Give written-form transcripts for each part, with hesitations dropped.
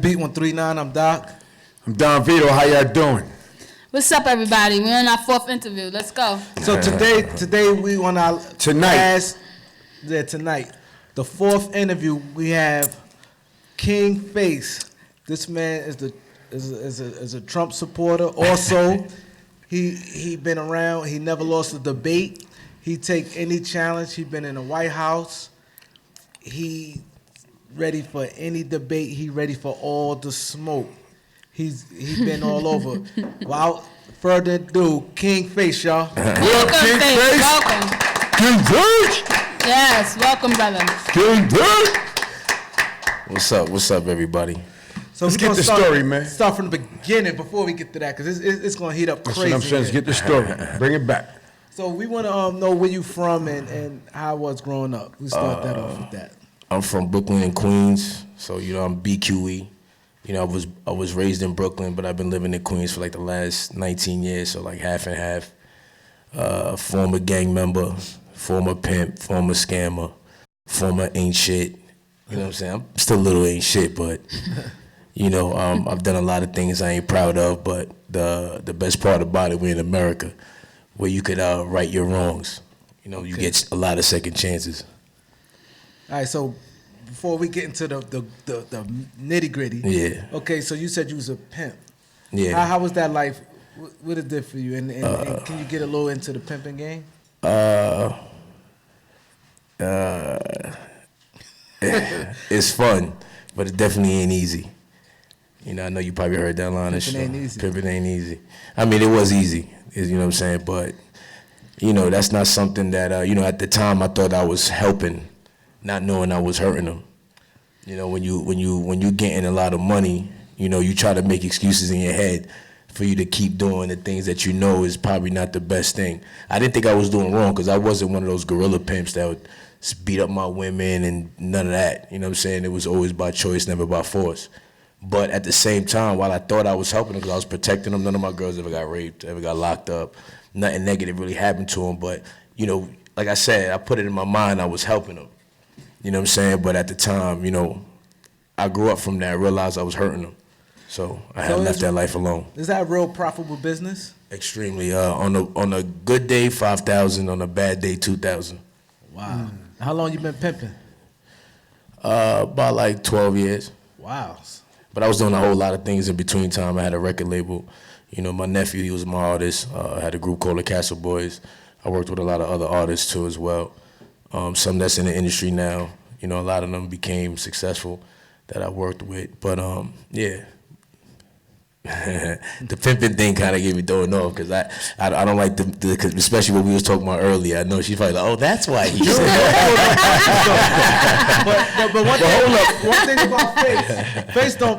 Beat 139, I'm Doc. I'm Don Vito. How y'all doing? What's up, everybody? We're in our fourth interview. Let's go. So today we on our Tonight, the fourth interview. We have King Face. This man is a Trump supporter. Also, he been around. He never lost a debate. He take any challenge. He been in the White House. He ready for any debate. He ready for all the smoke. He been all over. Without further ado, King Face, y'all. Welcome, King Face. Face. Welcome. King Face. Yes, welcome, brother. King Face. What's up, everybody? So Let's we get gonna the story, man. Start from the beginning before we get to that, because it's gonna heat up That's crazy. what I'm saying. Let's get the story. Bring it back. So we want to know where you from and how it was growing up. We start that off with that. I'm from Brooklyn and Queens, so I'm BQE. I was raised in Brooklyn, but I've been living in Queens for like the last 19 years, so like half and half. Former gang member, former pimp, former scammer, former ain't shit. You know what I'm saying? I'm still a little ain't shit, but I've done a lot of things I ain't proud of. But the best part about it, we're in America, where you could right your wrongs. You get a lot of second chances. All right, so before we get into the nitty gritty, Yeah. Okay, so you said you was a pimp. Yeah. How was that life? What it did for you? And can you get a little into the pimping game? It's fun, but it definitely ain't easy. I know you probably heard that line. Pimping ain't easy. Pimping ain't easy. I mean, it was easy. You know what I'm saying? But that's not something that at the time I thought I was helping, not knowing I was hurting them. When you getting a lot of money, you try to make excuses in your head for you to keep doing the things that is probably not the best thing. I didn't think I was doing wrong because I wasn't one of those gorilla pimps that would beat up my women and none of that. You know what I'm saying? It was always by choice, never by force. But at the same time, while I thought I was helping them because I was protecting them, none of my girls ever got raped, ever got locked up. Nothing negative really happened to them. But, like I said, I put it in my mind I was helping them. You know what I'm saying? But at the time, I grew up from that, realized I was hurting them. So I had left that life alone. Is that a real profitable business? Extremely. On a good day, 5,000. On a bad day, 2,000. Wow. How long you been pimping? About like 12 years. Wow. But I was doing a whole lot of things in between time. I had a record label. My nephew, he was my artist. I had a group called the Castle Boys. I worked with a lot of other artists too as well. Some that's in the industry now. A lot of them became successful that I worked with. But yeah. The pimping thing kind of gave me throwing off because I don't like cause especially what we was talking about earlier. I know she's probably like, oh, that's why he said but one thing about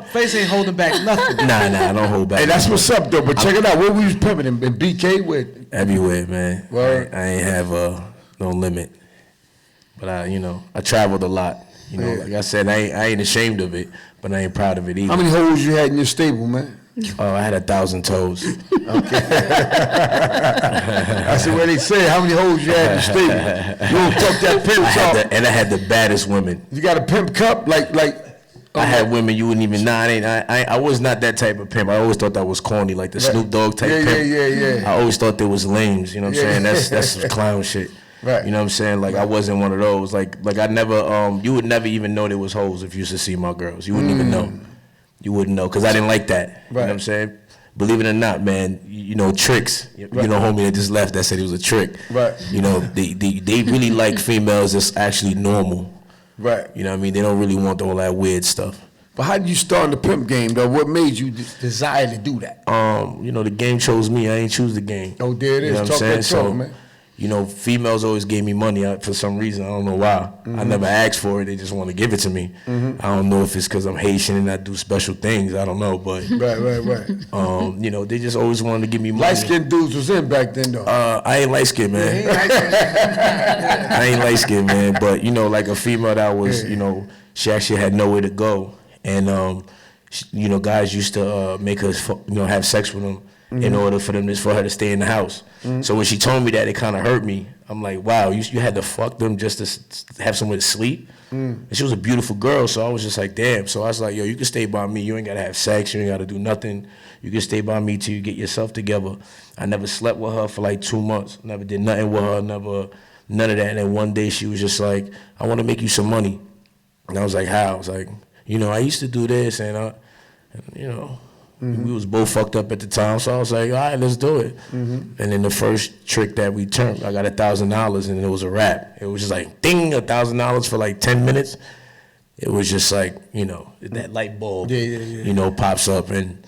Face ain't holding back nothing. Nah, I don't hold back. Hey, that's what's up, though. But check it out. Where we was pimping in BK with? Everywhere, man. Word. I ain't have no limit. But I traveled a lot. Like I said, I ain't ashamed of it, but I ain't proud of it either. How many hoes you had in your stable, man? Oh, I had 1,000 toes. Okay. I said, what they say, how many hoes you had in your stable? You don't talk that pimp talk. And I had the baddest women. You got a pimp cup? Like. I had women you wouldn't even know. I was not that type of pimp. I always thought that was corny, like the Snoop Dogg type pimp. Yeah. I always thought they was lames, you know what I'm saying? That's some clown shit. Right. You know what I'm saying? Like I wasn't one of those. Like I never you would never even know there was hoes if you used to see my girls. You wouldn't even know. You wouldn't know because I didn't like that. Right. You know what I'm saying? Believe it or not, man, tricks. Homie that just left that said he was a trick. Right. They really like females that's actually normal. Right. You know what I mean? They don't really want all that weird stuff. But how did you start in the pimp game, though? What made you desire to do that? The game chose me. I ain't choose the game. Oh, there it is. Talk that talk, man. Females always gave me money for some reason. I don't know why. I never asked for it. They just want to give it to me. I don't know if it's because I'm Haitian and I do special things. I don't know, but Right. They just always wanted to give me money. Light-skinned dudes was in back then, though. I ain't light-skinned, man. I ain't light-skinned, man. But like a female that was, she actually had nowhere to go, and guys used to make us, have sex with them. in order for her to stay in the house. So when she told me that, it kind of hurt me. I'm like, wow, you had to fuck them just to have somewhere to sleep? And she was a beautiful girl, so I was just like, damn. So I was like, yo, you can stay by me. You ain't got to have sex. You ain't got to do nothing. You can stay by me till you get yourself together. I never slept with her for like 2 months. Never did nothing with her, none of that. And then one day she was just like, I want to make you some money. And I was like, how? I was like, I used to do this, and we was both fucked up at the time, so I was like, all right, let's do it. And then the first trick that we turned, I got $1,000, and it was a wrap. It was just like, ding, $1,000 for like 10 minutes. It was just like, that light bulb, pops up, and,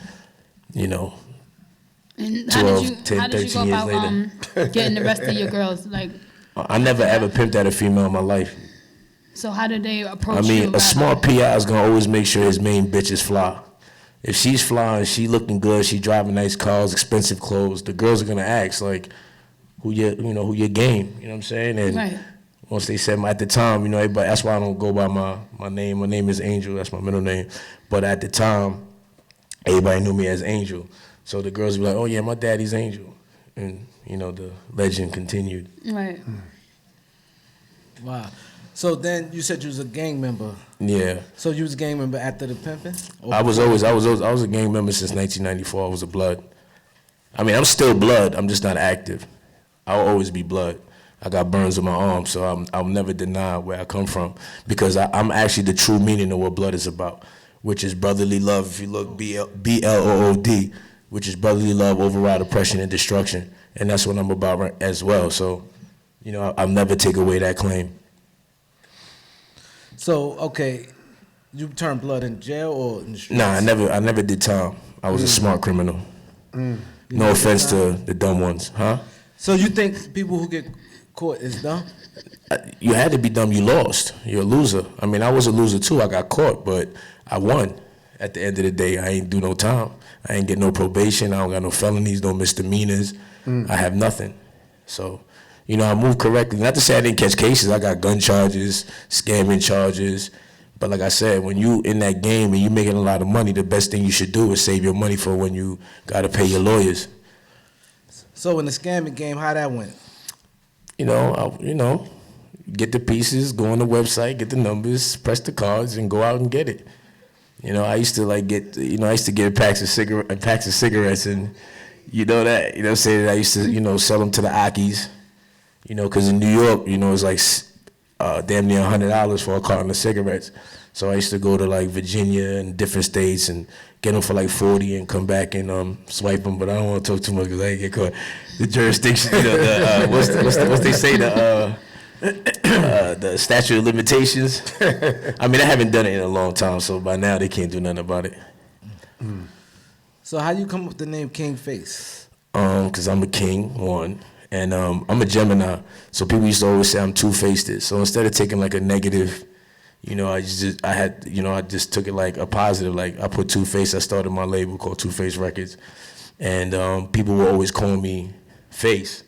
And 12, 10, how did you 13 go years about later. getting the rest of your girls? Like, I never ever pimped at a female in my life. so how did they approach you? I mean, a about smart PI is gonna always make sure his main bitch is fly. If she's fly and she looking good, she driving nice cars, expensive clothes, the girls are gonna ask like, who your game? You know what I'm saying? And Right. once they said at the time, everybody. That's why I don't go by my name. My name is Angel. That's my middle name. But at the time, everybody knew me as Angel. So the girls would be like, oh yeah, my daddy's Angel, and the legend continued. Right. Wow. So then you said you was a gang member. Yeah. So you was a gang member after the pimping? I was a gang member since 1994. I was a blood. I mean, I'm still blood. I'm just not active. I'll always be blood. I got burns on my arm, so I'll never deny where I come from, because I'm actually the true meaning of what blood is about, which is brotherly love. If you look, BLOOD, which is brotherly love, override oppression and destruction, and that's what I'm about as well. So, I'll never take away that claim. So, okay, you turned blood in jail or in the streets? Nah, I never did time. I was a smart criminal. No offense to the dumb ones, huh? So you think people who get caught is dumb? You had to be dumb. You lost. You're a loser. I mean, I was a loser too. I got caught, but I won. At the end of the day, I ain't do no time. I ain't get no probation. I don't got no felonies, no misdemeanors. I have nothing. So, I moved correctly. Not to say I didn't catch cases. I got gun charges, scamming charges. But like I said, when you in that game and you making a lot of money, the best thing you should do is save your money for when you got to pay your lawyers. So in the scamming game, how that went? Get the pieces, go on the website, get the numbers, press the cards, and go out and get it. I used to get packs of cigarettes, and saying I used to, sell them to the Akis, because in New York, it's like damn near $100 for a carton of cigarettes. So I used to go to like Virginia and different states and get them for like 40 and come back and swipe them. But I don't want to talk too much because I ain't get caught. The jurisdiction, what's they say, the statute of limitations. I mean, I haven't done it in a long time, so by now they can't do nothing about it. So how you come up with the name King Face? Because I'm a king, one, and I'm a Gemini. So people used to always say I'm two-faced. So instead of taking like a negative, I just took it like a positive. Like I put Two-Face. I started my label called Two-Face Records, and people would always call me Face.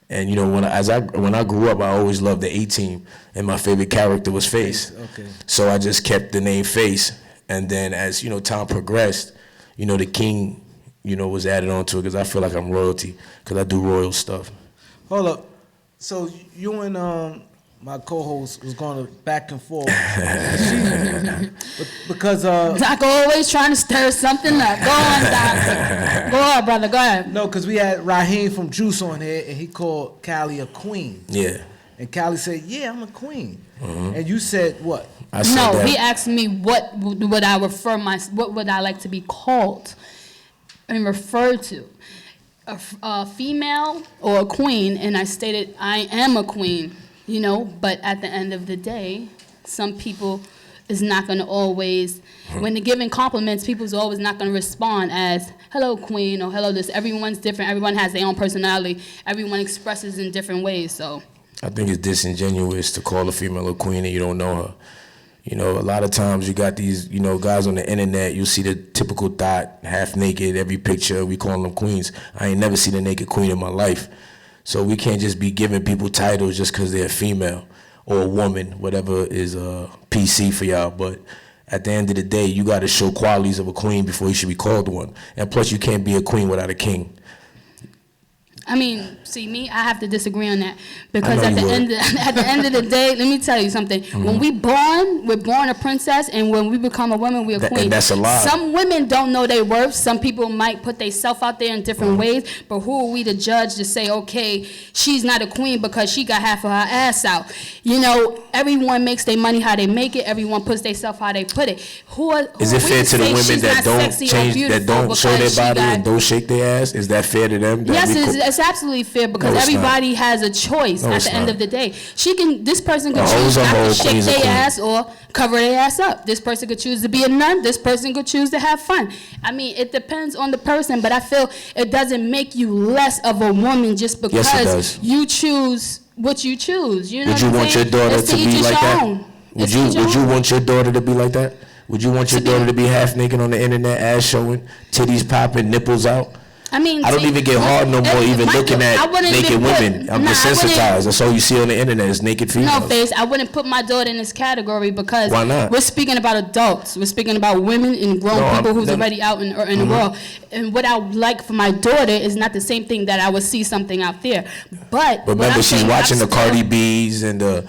And when I grew up, I always loved the A-Team, and my favorite character was Face. Okay. So I just kept the name Face, and then as time progressed, the King, was added onto it because I feel like I'm royalty because I do royal stuff. Hold up. So you and my co-host was going back and forth because Doc always trying to stir something up. Go on, Doc. Go on, brother. Go ahead. no, because we had Raheem from Juice on here, and he called Callie a queen. Yeah. And Callie said, "Yeah, I'm a queen." And you said what? I said No, that. he asked me what would I what would I like to be called and referred to, a female or a queen, and I stated I am a queen, but at the end of the day, some people is not going to always, when they're giving compliments, people's always not going to respond as hello queen or hello this. Everyone's different. Everyone has their own personality. Everyone expresses in different ways, so. I think it's disingenuous to call a female a queen and you don't know her. A lot of times you got these, guys on the internet, you see the typical thought, half naked, every picture, we call them queens. I ain't never seen a naked queen in my life. So we can't just be giving people titles just because they're female or a woman, whatever is PC for y'all. But At the end of the day, you got to show qualities of a queen before you should be called one. And plus, you can't be a queen without a king. I mean, see me, I have to disagree on that because I at know the end of the day, let me tell you something. When we're born a princess, and when we become a woman, we're a queen. And that's a lie. Some women don't know their worth. Some people might put themselves out there in different ways, but who are we to judge to say, okay, she's not a queen because she got half of her ass out? You know, everyone makes their money how they make it. Everyone puts themselves how they put it. Is it fair to the women that don't change, that don't show their body and don't shake their ass? Is that fair to them? Yes, it's absolutely fair because No, it's everybody has a choice No, at it's the end not. of the day. This person could A choose hoe's a not hoe, to shake queen's a their queen. ass or cover their ass up. This person could choose to be a nun. This person could choose to have fun. I mean, it depends on the person, but I feel it doesn't make you less of a woman just because Yes, it does. you choose what you choose. You know Would you what I'm want your saying? daughter It's to each be his like that? own. Would It's you each your Would you own. want your daughter to be like that? Would you want your To be- daughter to be half naked on the internet, ass showing, titties popping, nipples out? I mean, I don't see, even get hard no more even looking I at wouldn't naked even put- women. I'm nah, I wouldn't- desensitized. That's all you see on the internet is naked females. No, Face, I wouldn't put my daughter in this category because Why not? we're speaking about adults. We're speaking about women and grown No, people who's then- already out in the world. And what I would like for my daughter is not the same thing that I would see something out there. But what Remember, I'm she's saying, watching the I'm still- Cardi B's and the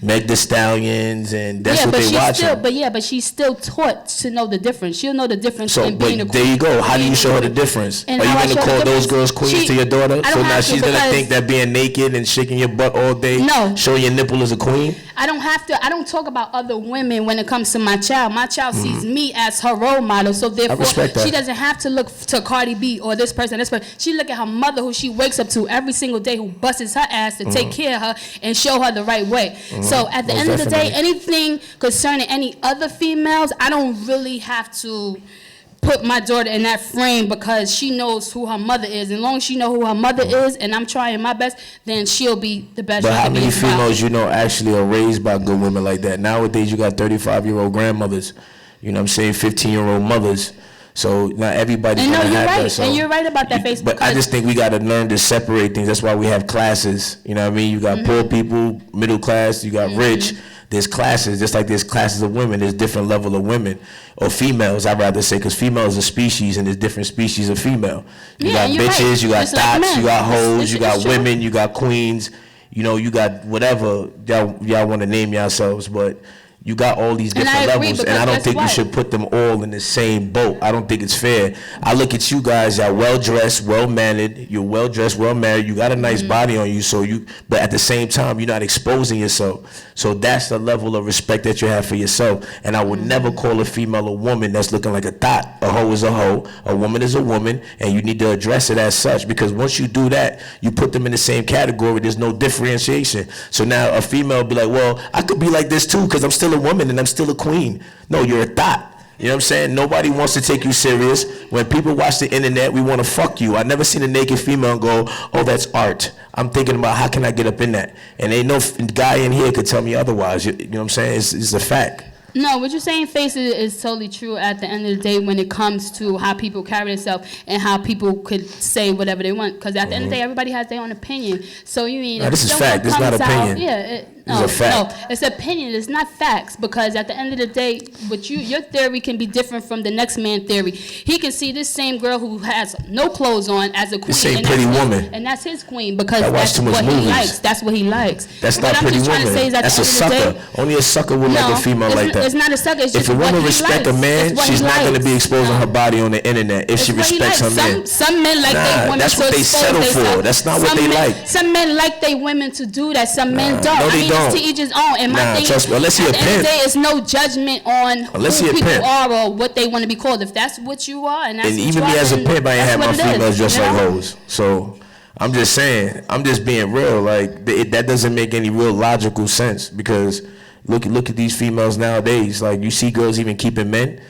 Meg Thee Stallions, and that's what but they she's watching. but she's still taught to know the difference. She'll know the difference So, in being a but queen. there you go. How do you and show her the being- difference? and Are you how I going to show the call those difference? girls queens She- to your daughter? I So don't now have to she's going to because- think that being naked and shaking your butt all day, No. showing your nipple is a queen? I don't talk about other women when it comes to my child. My child sees me as her role model, so therefore respect that. she doesn't have to look to Cardi B or this person. She look at her mother, who she wakes up to every single day, who busts her ass to take care of her and show her the right way. So at the Most end of the day, definitely. anything concerning any other females, I don't really have to put my daughter in that frame because she knows who her mother is. And as long as she know who her mother is, and I'm trying my best, then she'll be the best. But she how can be many as well. females you know actually are raised by good women like that? Nowadays, you got 35-year-old grandmothers, you know what I'm saying, 15-year-old mothers. So not everybody's And no, gonna you're have right. that. So And you're right about that, Face, But I because- just think we got to learn to separate things. That's why we have classes. You know what I mean? You got Mm-hmm. poor people, middle class. You got rich. There's classes, just like there's classes of women. There's different level of women or females. I'd rather say, because female is a species, and there's different species of female. You Yeah, got you're bitches, right. you got Just like thoughts, men. you got hoes, It's- you got it's true. women, you got queens. You know, you got whatever y'all want to name yourselves, but you got all these And I different agree, levels, and because I don't guess think you what? should put them all in the same boat. I don't think it's fair. I look at you guys, y'all well dressed, well mannered, you're well dressed, well married, you got a nice Mm-hmm. body on you, but at the same time, you're not exposing yourself. So that's the level of respect that you have for yourself. And I would Mm-hmm. never call a female a woman that's looking like a thought. A hoe is a hoe, a woman is a woman, and you need to address it as such, because once you do that, you put them in the same category. There's no differentiation. So now a female will be like, well, I could be like this too, because I'm still a woman and I'm still a queen. No, you're a thought. You know what I'm saying? Nobody wants to take you serious. When people watch the internet, we want to fuck you. I never seen a naked female and go, oh, that's art. I'm thinking about how can I get up in that? And ain't no guy in here could tell me otherwise. You know what I'm saying? It's a fact. No, what you're saying, Face, is totally true at the end of the day when it comes to how people carry themselves and how people could say whatever they want. Because at the end of the day, everybody has their own opinion. So you mean... Now, if this is someone fact. This is not comes out- opinion. Yeah, This is a fact. No, it's opinion. It's not facts. Because at the end of the day, your theory can be different from the next man's theory. He can see this same girl who has no clothes on as a queen. same and Pretty that's Woman. And that's his queen because I watch that's too much what movies. he likes. That's what he likes. That's What not I'm Pretty just trying to Woman. say is at That's the a end of the sucker. day- Only a sucker would like a female like that. It's not a sucker. It's just If a what woman he respect likes. a man, It's what she's he not going to likes. be exposing her body on the internet if she It's what he respects her likes. man. Some men like Nah, they women that's to what they expose settle themselves. for. That's not what Some they men- like. Some men like they women to do that. Some men don't. no, they I mean, don't. it's to each his own. And my Nah, thing trust is, me, unless he a at the end of the pimp. day, it's no judgment on Unless he who a people pimp. are or what they want to be called. If that's what you are, and that's And what even you me are, as a then pimp, I ain't that's had my what it is, females dressed you like know? hoes. So I'm just saying, I'm just being real. Like that doesn't make any real logical sense because look at these females nowadays. Like you see girls even keeping men.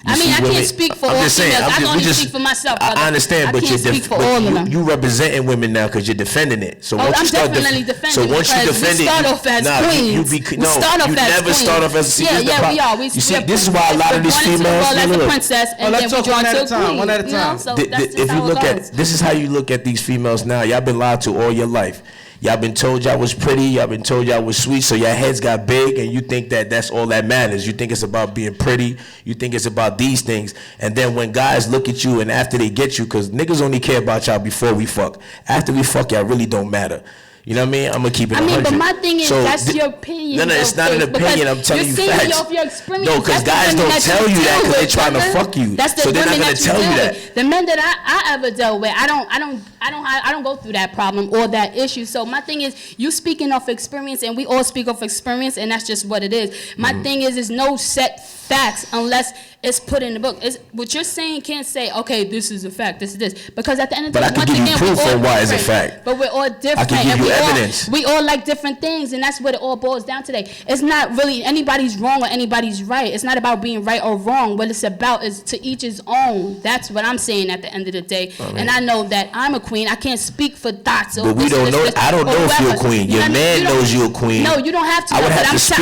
You I mean, see I women- can't speak for I'm all just saying, females. I can we only speak for myself, brother. I understand, I but can't you're speak for all of them. you representing women now because you're defending it. So Oh, once I'm you start definitely so defending once you because we defend it, start off as queens. We no, start off you as never queens. start off as Yeah, this is the yeah, pro- we are. You see, this is why a lot of these females. As look, a look. princess, and let's then we talk draw one at to a time, queen, one at a you know? time. So that's just If you how it look goes. at this is how you look at these females now. Y'all been lied to all your life. Y'all been told y'all was pretty. Y'all been told y'all was sweet. So your heads got big, and you think that that's all that matters. You think it's about being pretty. You think it's about these things. And then when guys look at you, and after they get you, because niggas only care about y'all before we fuck. After we fuck, y'all really don't matter. You know what I mean? I'm gonna keep it 100. But my thing is, that's your opinion. No, it's not an opinion. I'm telling you facts. You're saying your experience. No, because guys don't tell you that because they're trying to fuck you. So they're not gonna tell you that. The men that I ever dealt with, I don't go through that problem or that issue. So my thing is, you speaking off experience, and we all speak off experience, and that's just what it is. My thing is no set facts unless it's put in the book. What you're saying can't say, okay, this is a fact, this is this. Because at the end of the day, but I can give you proof on why it's a fact. But we're all different. I can give you evidence. We all like different things, and that's what it all boils down to today. It's not really anybody's wrong or anybody's right. It's not about being right or wrong. What it's about is to each his own. That's what I'm saying at the end of the day. And I know that I'm a queen. I can't speak for Dots. But we don't know. I don't know if you're a queen. Your man knows you're a queen. No, you don't have to know.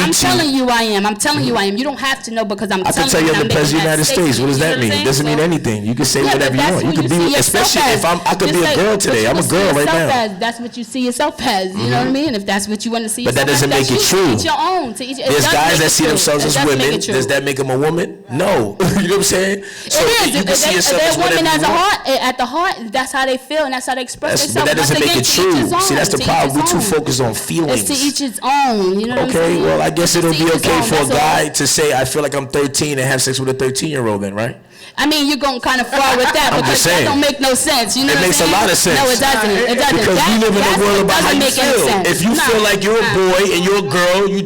I'm telling you I am. I'm telling you I am. You don't have to know because I'm telling you. I can tell you I'm the president of the United States. What does that mean? It doesn't mean anything. You can say whatever you want. You can be, especially if I could be a girl today. I'm a girl right now. That's what you see yourself as. You know what I mean? If that's what you want to see yourself as. But that doesn't make it true. Each your own. There's guys that see themselves as women. Does that make them a woman? No. You know what I'm saying? So you can see yourself as whatever you want. At the heart, that's how they feel and that's how they express themselves. But that doesn't make it true. See, that's the problem. We're too focused on feelings. It's to each his own. You know what I'm saying? Okay, well, I guess it'll be okay for a guy to say, I feel like I'm 13 and have sex with a 13-year-old then, right? I mean, you're going kind of far with that because that don't make no sense. You know it makes a lot of sense. No, it doesn't. It doesn't. Because we live in a world about how you feel. If you feel like you're a boy and you're a girl, you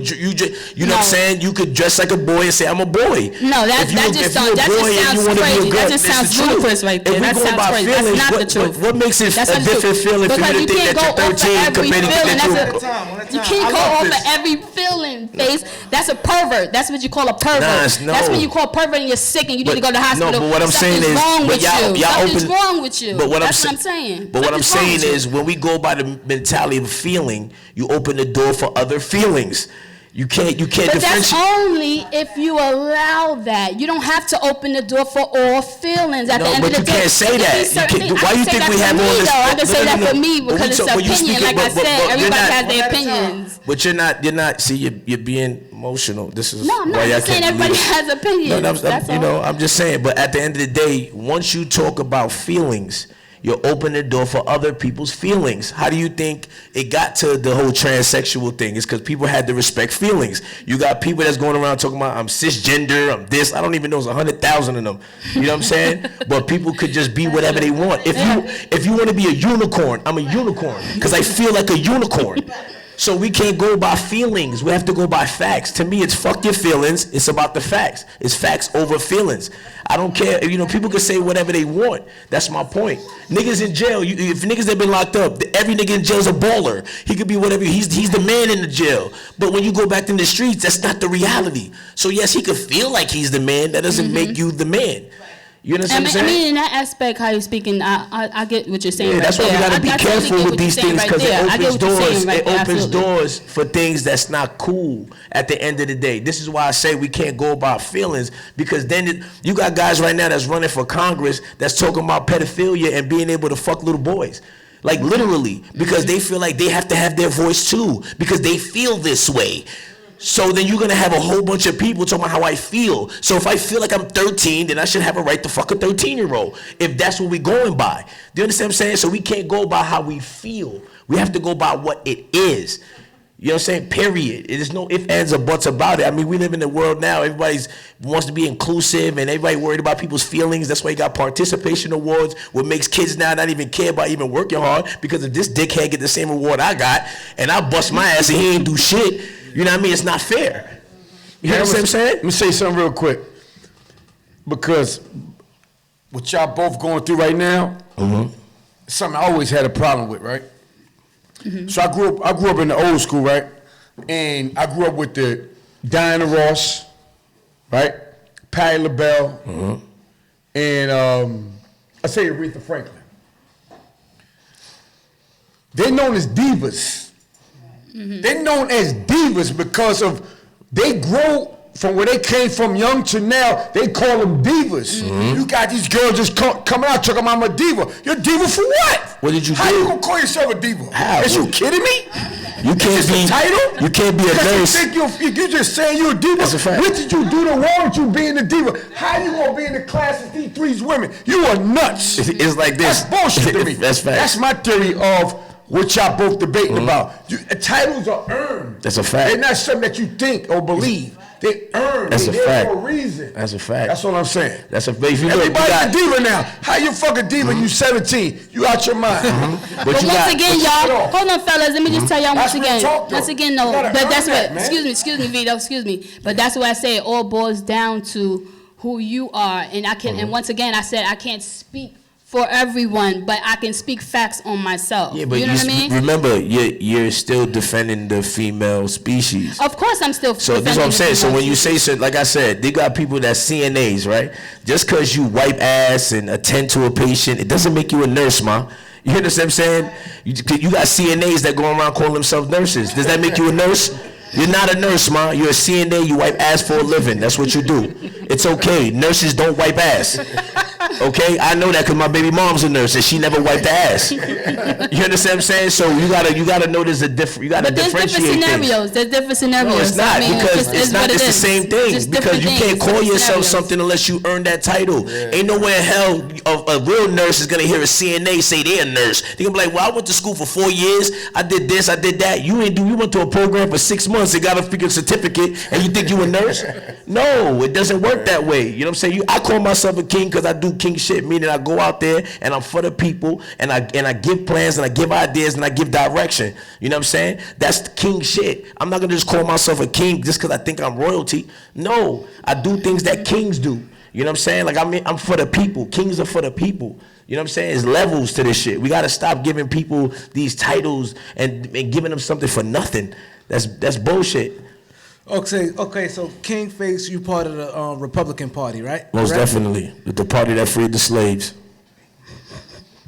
know what I'm saying? You could dress like a boy and say, I'm a boy. No, that just sounds crazy. That just sounds ludicrous right there. That sounds crazy. That's not the truth. What makes it a different feeling for you to think that you're 13 compared to think that you're... You can't go over every feeling, face. That's a pervert. That's what you call a pervert. That's what you call pervert and you're sick and you need to go to the hospital. No, but what I'm saying is, something's wrong with you. But what I'm saying. But what I'm saying is, when we go by the mentality of feeling, you open the door for other feelings. You can't But that's only if you allow that. You don't have to open the door for all feelings. At the end of the day, you can't say that. Why do you think we have all this? I can say that for me because it's an opinion. Like I said, everybody has their opinions. But you're not. See, you're being emotional. This is no, I'm not just saying everybody has opinions. I'm just saying. But at the end of the day, once you talk about feelings, you open the door for other people's feelings. How do you think it got to the whole transsexual thing? It's because people had to respect feelings. You got people that's going around talking about, I'm cisgender, I'm this. I don't even know, there's 100,000 of them. You know what I'm saying? But people could just be whatever they want. If you want to be a unicorn, I'm a unicorn because I feel like a unicorn. So we can't go by feelings. We have to go by facts. To me, it's fuck your feelings. It's about the facts. It's facts over feelings. I don't care. You know, people can say whatever they want. That's my point. Niggas in jail, if niggas that been locked up, every nigga in jail is a baller. He could be whatever. He's the man in the jail. But when you go back in the streets, that's not the reality. So yes, he could feel like he's the man. That doesn't make you the man. You understand what I'm saying? I mean, in that aspect, how you're speaking, I get what you're saying. Yeah, that's why we gotta be careful with these things because it opens doors. It opens doors for things that's not cool. At the end of the day, this is why I say we can't go about feelings because then you got guys right now that's running for Congress that's talking about pedophilia and being able to fuck little boys. Like literally, because they feel like they have to have their voice too because they feel this way. So then you're going to have a whole bunch of people talking about how I feel. So if I feel like I'm 13, then I should have a right to fuck a 13-year-old, if that's what we're going by. Do you understand what I'm saying? So we can't go by how we feel. We have to go by what it is. You know what I'm saying? Period. There's no ifs, ands, or buts about it. I mean, we live in a world now, everybody wants to be inclusive and everybody worried about people's feelings. That's why you got participation awards, what makes kids now not even care about even working hard because if this dickhead get the same award I got and I bust my ass and he ain't do shit, you know what I mean? It's not fair. You know what I'm saying? Let me say something real quick. Because what y'all both going through right now, something I always had a problem with, right? So I grew up in the old school, right? And I grew up with the Diana Ross, right? Patti LaBelle, and I say Aretha Franklin. They're known as divas. They're known as divas because of they grow from where they came from young to now, they call them divas. You got these girls just coming out talking about I'm a diva. You're a diva for what? What did you How do? you gonna call yourself a diva? How? Is you kidding me? You can't be. A title? You can't be a nurse. You just saying you're a diva. That's a fact. What did you do to warrant you being a diva? How you gonna be in the class with these three women? You are nuts. It's like this. That's bullshit to me. That's fact. That's my theory of what y'all both debating about. Titles are earned. That's a fact. They're not something that you think or believe. They earned. That's They're a there fact. for a reason. That's a fact. That's what I'm saying. That's a fact. If you look, you Everybody's got- a diva now. How you fuck a diva? You 17. You out your mind. But you once got- again, but y'all, you know. hold on, fellas. Let me just tell y'all That's once real again. talk, though. Once again, no. You gotta But that's earn what. that, man. Excuse me, Vito. Excuse me. But that's what I say. It all boils down to who you are, and I can. And once again, I said I can't speak for everyone, but I can speak facts on myself. Yeah, but you know what I mean? remember, you're still defending the female species. Of course, I'm still. So this is what I'm saying. So when you say so, like I said, they got people that CNAs, right? Just because you wipe ass and attend to a patient, it doesn't make you a nurse, ma. You understand what I'm saying? You got CNAs that go around calling themselves nurses. Does that make you a nurse? You're not a nurse, ma. You're a CNA. You wipe ass for a living. That's what you do. It's okay. Nurses don't wipe ass. Okay, I know that because my baby mom's a nurse and she never wiped the ass. You understand what I'm saying? So you gotta know there's a different. You gotta But there's differentiate different things. scenarios. There's different scenarios. No, it's not I mean, because just it's is not. what It's it the is. same thing Just because different you can't things, call different yourself scenarios. something unless you earn that title. Ain't nowhere in hell a real nurse is gonna hear a CNA say they're a nurse. They gonna be like, well, I went to school for 4 years. I did this. I did that. You ain't do. You went to a program for 6 months and got a freaking certificate, and you think you a nurse? No, it doesn't work that way. You know what I'm saying? I call myself a king because I do king shit. Meaning I go out there and I'm for the people, and I give plans and I give ideas and I give direction. You know what I'm saying? That's the king shit. I'm not gonna just call myself a king just because I think I'm royalty. No, I do things that kings do. You know what I'm saying? Like I'm for the people. Kings are for the people. You know what I'm saying? There's levels to this shit. We gotta stop giving people these titles and giving them something for nothing. That's bullshit. Okay. So King Face, you part of the Republican Party, right? Most Correct? definitely. The party that freed the slaves.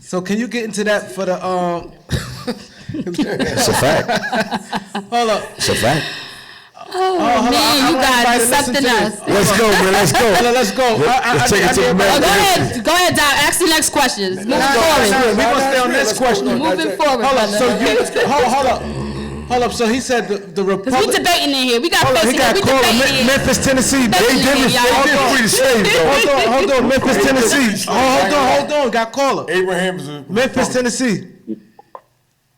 So can you get into that for the It's a fact. Hold up. It's a fact. Oh hold on, man, I you want guys everybody is to listen something to else. this. Let's go, man. Let's go. Let's go. Let's take it to the Oh, man. go ahead, Doc. Ask the next questions. Moving forward. We're gonna stay on this question. Moving forward, Hold up. brother. So you hold up. Hold up. So he said the Cause we Republic. debating in here. We got Hold on, facing he got we called debating in here. Memphis, Tennessee. They Definitely, did y'all. free the slaves, though. Hold on. Memphis, Tennessee. Hold on. Got caller. Abraham is a Memphis, Tennessee.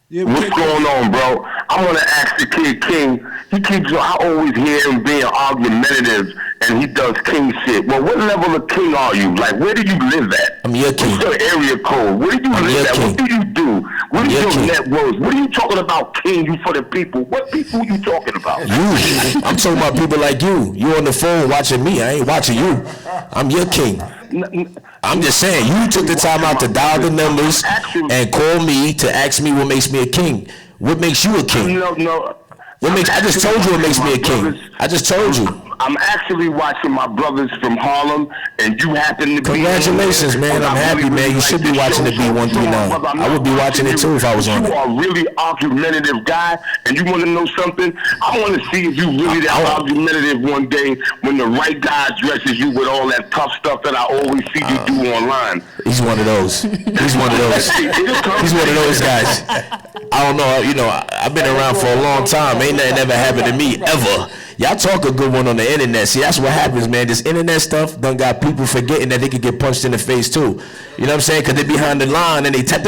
Yeah, What's going on, bro? I want to ask the kid King. I always hear him being argumentative, and he does king shit. Well, what level of king are you? Like, where do you live at? I'm your king. What's your area code? Where do you I'm live your at? king. What do you do? What I'm is your your king. net worth? What are you talking about, king? You for the people? What people you talking about? You. I'm talking about people like you. You on the phone watching me. I ain't watching you. I'm your king. I'm just saying, you took the time out to dial the numbers and call me to ask me what makes me a king. What makes you a king? No. I just told you what makes me a king. I just told you. I'm actually watching my brothers from Harlem, and you happen to be. Congratulations, man. I'm happy, man. You should be watching the B139. I would be watching it too if I was on it. You are a really argumentative guy, and you want to know something? I want to see if you really that argumentative one day when the right guy addresses you with all that tough stuff that I always see you do online. He's one of those. He's one of those. He's one of those guys. I don't know. You know, I've been around for a long time. Ain't nothing ever happened to me ever. Y'all talk a good one on the internet. See, that's what happens, man. This internet stuff done got people forgetting that they could get punched in the face too. You know what I'm saying? Because they behind the line and they type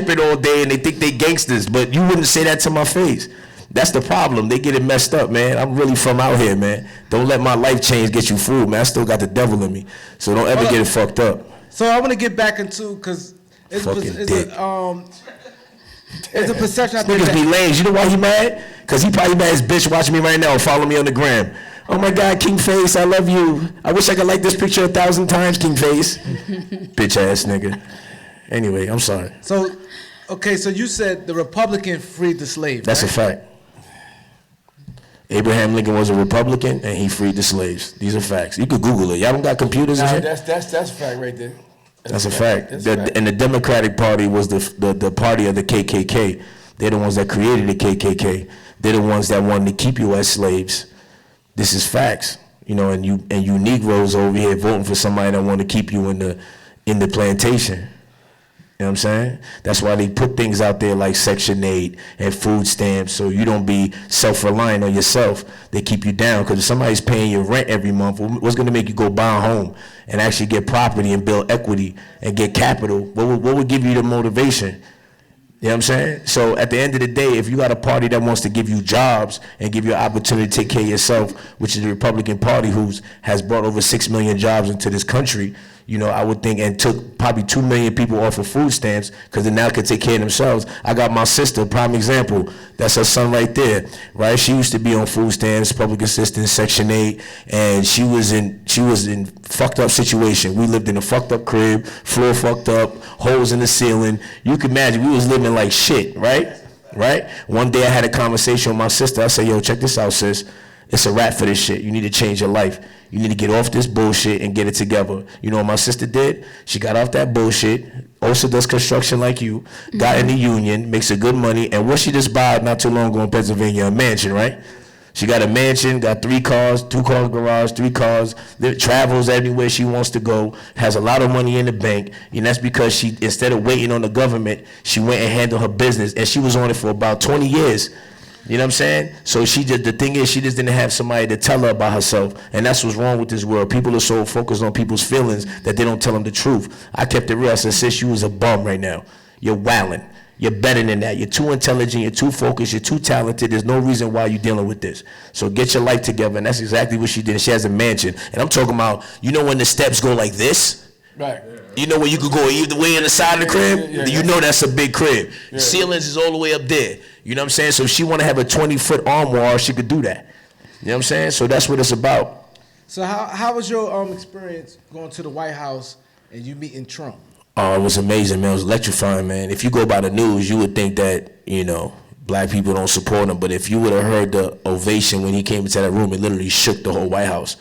it all day and they think they gangsters. But you wouldn't say that to my face. That's the problem. They get it messed up, man. I'm really from out here, man. Don't let my life change get you fooled, man. I still got the devil in me. So don't ever get it fucked up. So I want to get back into because it's a perception. I think Niggas be that, lame. You know why he mad? Because he probably mad his bitch watching me right now and follow me on the gram. Oh my God, King Face, I love you. I wish I could like this picture 1,000 times, King Face. Bitch ass nigga. Anyway, I'm sorry. so you said the Republican freed the slave. That's a fact. Abraham Lincoln was a Republican and he freed the slaves. These are facts. You could Google it. Y'all don't got computers and shit? That's a fact right there. That's a fact. And the Democratic Party was the party of the KKK. They're the ones that created the KKK. They're the ones that wanted to keep you as slaves. This is facts, you know, and you Negroes over here voting for somebody that want to keep you in the plantation. You know what I'm saying? That's why they put things out there like Section 8 and food stamps, so you don't be self-reliant on yourself. They keep you down, because if somebody's paying your rent every month, what's going to make you go buy a home and actually get property and build equity and get capital? What would give you the motivation? You know what I'm saying? So at the end of the day, if you got a party that wants to give you jobs and give you an opportunity to take care of yourself, which is the Republican Party, has brought over 6 million jobs into this country, you know, I would think, and took probably 2 million people off of food stamps, because they now can take care of themselves. I got my sister, prime example. That's her son right there, right? She used to be on food stamps, public assistance, Section 8, and she was in fucked up situation. We lived in a fucked up crib, floor fucked up, holes in the ceiling. You can imagine, we was living like shit, right? Right? One day I had a conversation with my sister. I said, yo, check this out, sis. It's a wrap for this shit. You need to change your life. You need to get off this bullshit and get it together. You know what my sister did? She got off that bullshit, also does construction like you, got in the union, makes a good money, and what she just bought not too long ago in Pennsylvania, a mansion, right? She got a mansion, got 3 cars, 2-car garage, 3 cars, travels everywhere she wants to go, has a lot of money in the bank, and that's because she, instead of waiting on the government, she went and handled her business, and she was on it for about 20 years. You know what I'm saying? So the thing is, she just didn't have somebody to tell her about herself, and that's what's wrong with this world. People are so focused on people's feelings that they don't tell them the truth. I kept it real. I said, sis, you was a bum right now. You're wilding. You're better than that. You're too intelligent. You're too focused. You're too talented. There's no reason why you're dealing with this. So get your life together, and that's exactly what she did. She has a mansion, and I'm talking about, you know when the steps go like this? Right. You know when you could go either way in the side of the crib? You know that's a big crib. Ceilings is all the way up there. You know what I'm saying? So if she want to have a 20-foot armoire, she could do that. You know what I'm saying? So that's what it's about. So how was your experience going to the White House and you meeting Trump? Oh, it was amazing, man. It was electrifying, man. If you go by the news, you would think that, you know, black people don't support him. But if you would have heard the ovation when he came into that room, it literally shook the whole White House.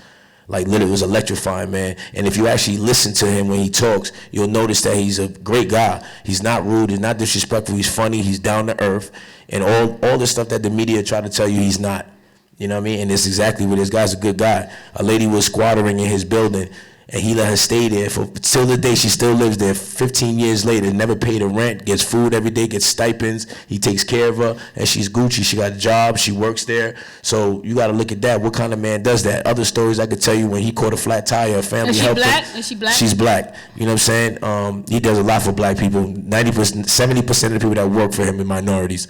Like, literally, it was electrifying, man. And if you actually listen to him when he talks, you'll notice that he's a great guy. He's not rude. He's not disrespectful. He's funny. He's down to earth. And all the stuff that the media try to tell you he's not. You know what I mean? And it's exactly what this guy's a good guy. A lady was squattering in his building, and he let her stay there for till the day she still lives there. 15 years later, never paid her rent, gets food every day, gets stipends. He takes care of her, and she's Gucci. She got a job. She works there. So you got to look at that. What kind of man does that? Other stories I could tell you, when he caught a flat tire, a family helped him. Is she black? She's black. You know what I'm saying? He does a lot for black people. 90%, 70% of the people that work for him are minorities.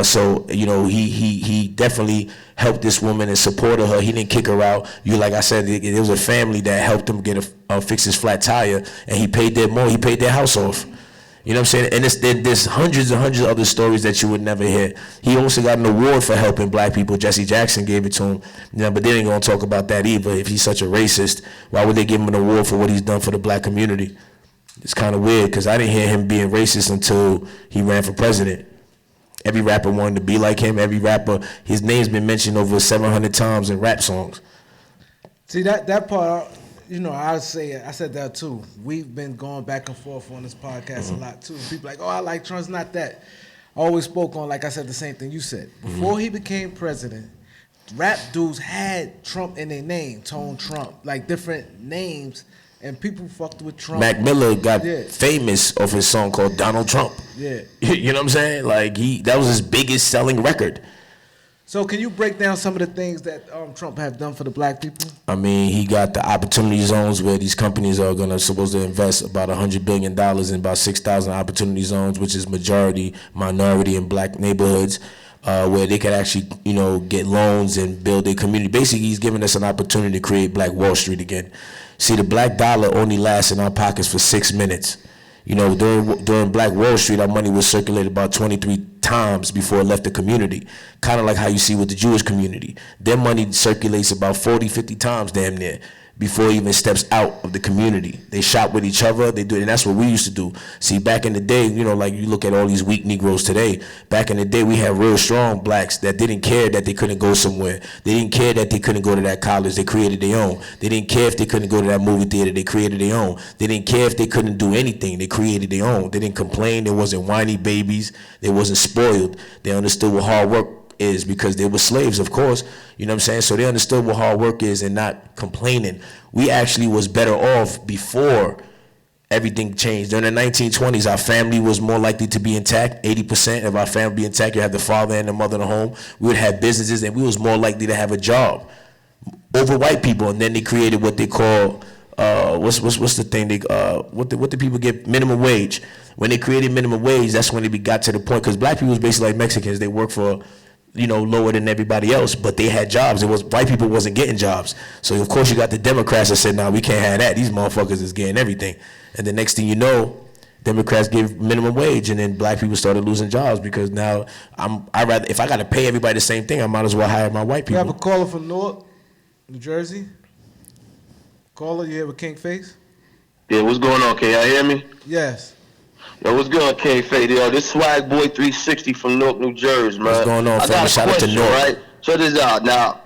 So you know, he definitely helped this woman and supported her. He didn't kick her out. Like I said, it was a family that helped him get fix his flat tire, and he paid their house off. You know what I'm saying? And there's hundreds and hundreds of other stories that you would never hear. He also got an award for helping black people. Jesse Jackson gave it to him. You know, but they ain't gonna talk about that either. If he's such a racist, why would they give him an award for what he's done for the black community? It's kind of weird, because I didn't hear him being racist until he ran for president. Every rapper wanted to be like him. Every rapper, his name's been mentioned over 700 times in rap songs. See, that part, you know, I said that too. We've been going back and forth on this podcast a lot too. People like, oh, I like Trump. It's not that. I always spoke on, like I said, the same thing you said. Before he became president, rap dudes had Trump in their name, Tone Trump, like different names. And people fucked with Trump. Mac Miller got famous off his song called Donald Trump. Yeah. You know what I'm saying? Like, that was his biggest selling record. So can you break down some of the things that Trump have done for the black people? I mean, he got the opportunity zones where these companies are supposed to invest about $100 billion in about 6,000 opportunity zones, which is majority minority and black neighborhoods. Where they could actually, you know, get loans and build their community. Basically, he's giving us an opportunity to create Black Wall Street again. See, the black dollar only lasts in our pockets for 6 minutes. You know, during Black Wall Street, our money was circulated about 23 times before it left the community. Kind of like how you see with the Jewish community. Their money circulates about 40, 50 times damn near before it even steps out of the community. They shop with each other, they do it, and that's what we used to do. See, back in the day, you know, like you look at all these weak Negroes today, back in the day we had real strong blacks that didn't care that they couldn't go somewhere. They didn't care that they couldn't go to that college, they created their own. They didn't care if they couldn't go to that movie theater, they created their own. They didn't care if they couldn't do anything, they created their own. They didn't complain, there wasn't whiny babies, they wasn't spoiled. They understood what hard work is because they were slaves, of course. You know what I'm saying? So they understood what hard work is and not complaining. We actually was better off before everything changed. During the 1920s, our family was more likely to be intact. 80% of our family be intact. You have the father and the mother in the home. We would have businesses, and we was more likely to have a job over white people. And then they created what they call what's the thing what the people get, minimum wage. When they created minimum wage, that's when it got to the point, because black people was basically like Mexicans. They work for, lower than everybody else, but they had jobs. It was white people wasn't getting jobs. So of course you got the Democrats that said, "Nah, we can't have that. These motherfuckers is getting everything." And the next thing you know, Democrats give minimum wage, and then black people started losing jobs because now if I got to pay everybody the same thing, I might as well hire my white We people. have a caller from Newark, New Jersey. Caller, you here with King Face? Yeah, what's going on? Can y'all hear me? Yes. Yo, what's good, King Fade? Yo, this Swag Boy 360 from Newark, New Jersey, man. What's going on, I fella? got a Shout out to question, Newark. right? Check this out. Now,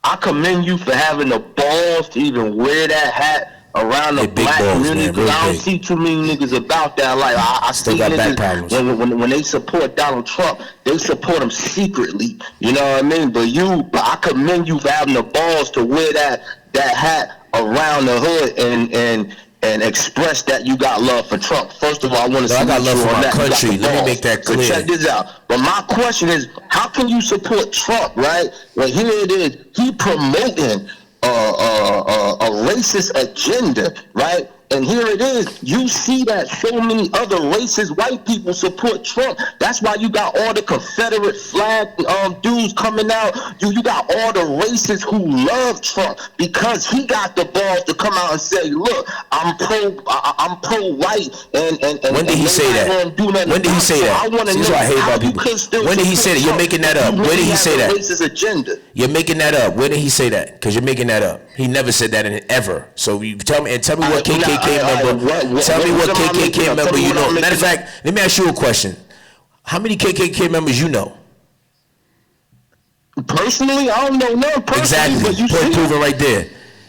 I commend you for having the balls to even wear that hat around the Hey, big black balls, community, man, because real I don't big. see too many niggas about that. Like, I Still see got back niggas, problems. when they support Donald Trump, they support him secretly. You know what I mean? But I commend you for having the balls to wear that hat around the hood and express that you got love for Trump. First of all, I want to No, I got love for my that. country. Let me make that clear. So check this out. But my question is, how can you support Trump, right? Well, here it is. He promoting a racist agenda, right? And here it is. You see that so many other racist white people support Trump. That's why you got all the Confederate flag dudes coming out. You got all the racists who love Trump because he got the balls to come out and say, "Look, I'm pro-white." And When did he say that? When did he say that? This is what I hate about people. When did he say that? You're making that up. Where did he say that? Racist agenda. You're making that up. Where did he say that? Because you're making that up. He never said that ever. So you tell me what KKK member. Tell me what KKK member you know. Matter of fact, let me ask you a question. How many KKK members you know? Personally, I don't know none personally. Exactly. But you Point see, proven right there.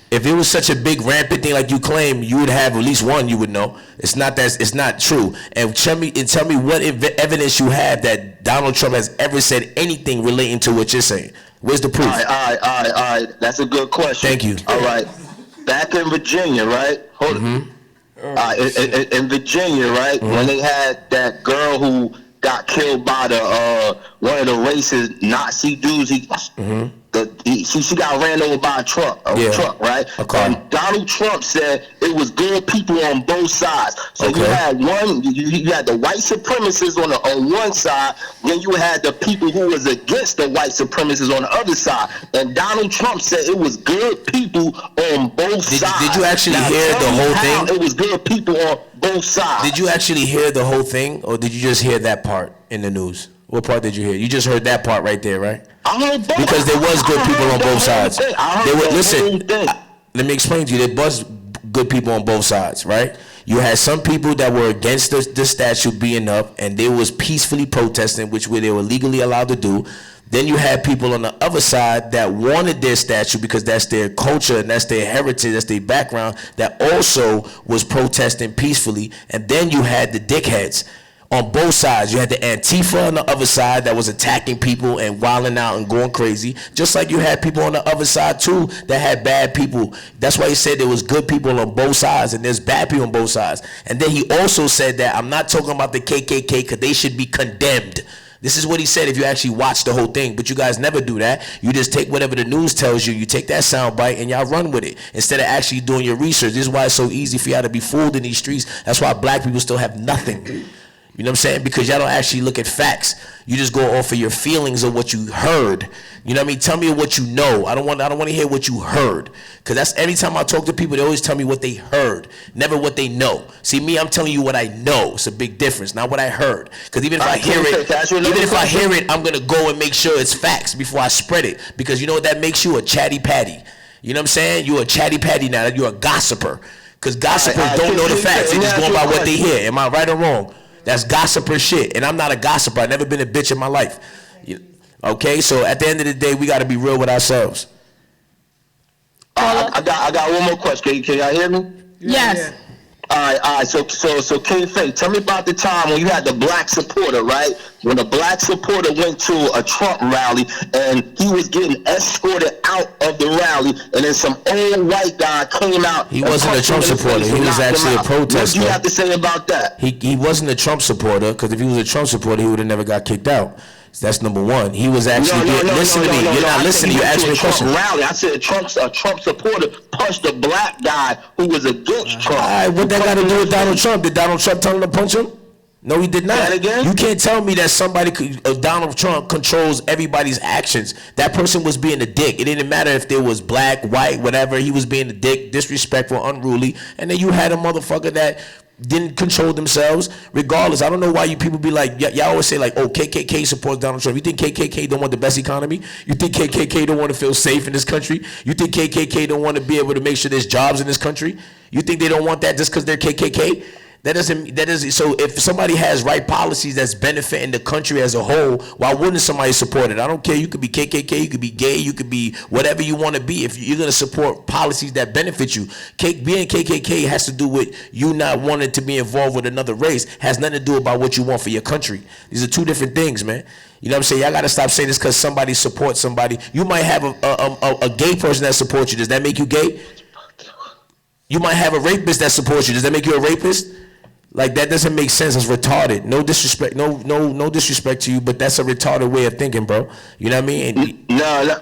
If it was such a big rampant thing like you claim, you would have at least one you would know. It's not true. And tell me what evidence you have that Donald Trump has ever said anything relating to what you're saying. Where's the proof? All right. That's a good question. Thank you. All right. Back in Virginia, right? Hold on. In Virginia, right? When they had that girl who got killed by the one of the racist Nazi dudes, she got ran over by a truck, right? And Donald Trump said it was good people on both sides. So you had you had the white supremacists on one side, then you had the people who was against the white supremacists on the other side. And Donald Trump said it was good people on both sides. Did you actually hear the whole thing? It was good people on both sides. Did you actually hear the whole thing, or did you just hear that part in the news? What part did you hear? You just heard that part right there, right? I heard both. Because there was good people on both sides. Listen, let me explain to you. There was good people on both sides, right? You had some people that were against the statue being up, and they was peacefully protesting, which they were legally allowed to do. Then you had people on the other side that wanted their statue because that's their culture and that's their heritage, that's their background, that also was protesting peacefully. And then you had the dickheads on both sides. You had the Antifa on the other side that was attacking people and wilding out and going crazy, just like you had people on the other side too that had bad people. That's why he said there was good people on both sides and there's bad people on both sides. And then he also said that I'm not talking about the KKK because they should be condemned. This is what he said if you actually watch the whole thing, but you guys never do that. You just take whatever the news tells you, you take that sound bite and y'all run with it instead of actually doing your research. This is why it's so easy for y'all to be fooled in these streets. That's why black people still have nothing. You know what I'm saying? Because y'all don't actually look at facts. You just go off of your feelings of what you heard. You know what I mean? Tell me what you know. I don't want to hear what you heard. Because that's every time I talk to people, they always tell me what they heard, never what they know. See, me, I'm telling you what I know. It's a big difference, not what I heard. Because even if I hear it, I'm going to go and make sure it's facts before I spread it. Because you know what that makes you? A chatty patty. You know what I'm saying? You're a chatty patty now. You're a gossiper. Because gossipers don't know the facts. They just go by what they hear. Am I right or wrong? That's gossiper shit. And I'm not a gossiper. I've never been a bitch in my life. Okay? So at the end of the day, we got to be real with ourselves. I got one more question. Can y'all hear me? Yes. All right. So, King Faye, tell me about the time when you had the black supporter, right? When the black supporter went to a Trump rally and he was getting escorted out of the rally, and then some old white guy came out. He wasn't a Trump supporter. He was actually a protester. What do you have to say about that? He wasn't a Trump supporter, because if he was a Trump supporter, he would have never got kicked out. So that's number one. He was actually listen to me. You're not listening. You asked me a question. Rally. I said a Trump supporter punched a black guy who was against Trump. All right, what that got to do with Donald Trump? Did Donald Trump tell him to punch him? No, he did not. That again? You can't tell me that Donald Trump controls everybody's actions. That person was being a dick. It didn't matter if there was black, white, whatever. He was being a dick, disrespectful, unruly. And then you had a motherfucker that didn't control themselves. Regardless, I don't know why you people be like, y'all always say like, oh, KKK supports Donald Trump. You think KKK don't want the best economy? You think KKK don't want to feel safe in this country? You think KKK don't want to be able to make sure there's jobs in this country? You think they don't want that just because they're KKK? That doesn't. So if somebody has right policies that's benefiting the country as a whole, why wouldn't somebody support it? I don't care. You could be KKK, you could be gay, you could be whatever you want to be. If you're gonna support policies that benefit you, being KKK has to do with you not wanting to be involved with another race. Has nothing to do about what you want for your country. These are two different things, man. You know what I'm saying? Y'all gotta stop saying this because somebody supports somebody. You might have a gay person that supports you. Does that make you gay? You might have a rapist that supports you. Does that make you a rapist? Like, that doesn't make sense. It's retarded. No disrespect, no disrespect to you, but that's a retarded way of thinking, bro. You know what I mean? No.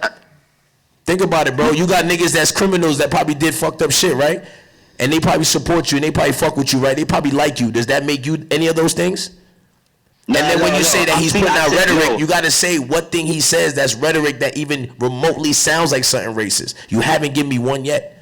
Think about it, bro. You got niggas that's criminals that probably did fucked up shit, right? And they probably support you and they probably fuck with you, right? They probably like you. Does that make you any of those things? And then when you say that he's putting out rhetoric, you got to say what thing he says that's rhetoric that even remotely sounds like something racist. You haven't given me one yet.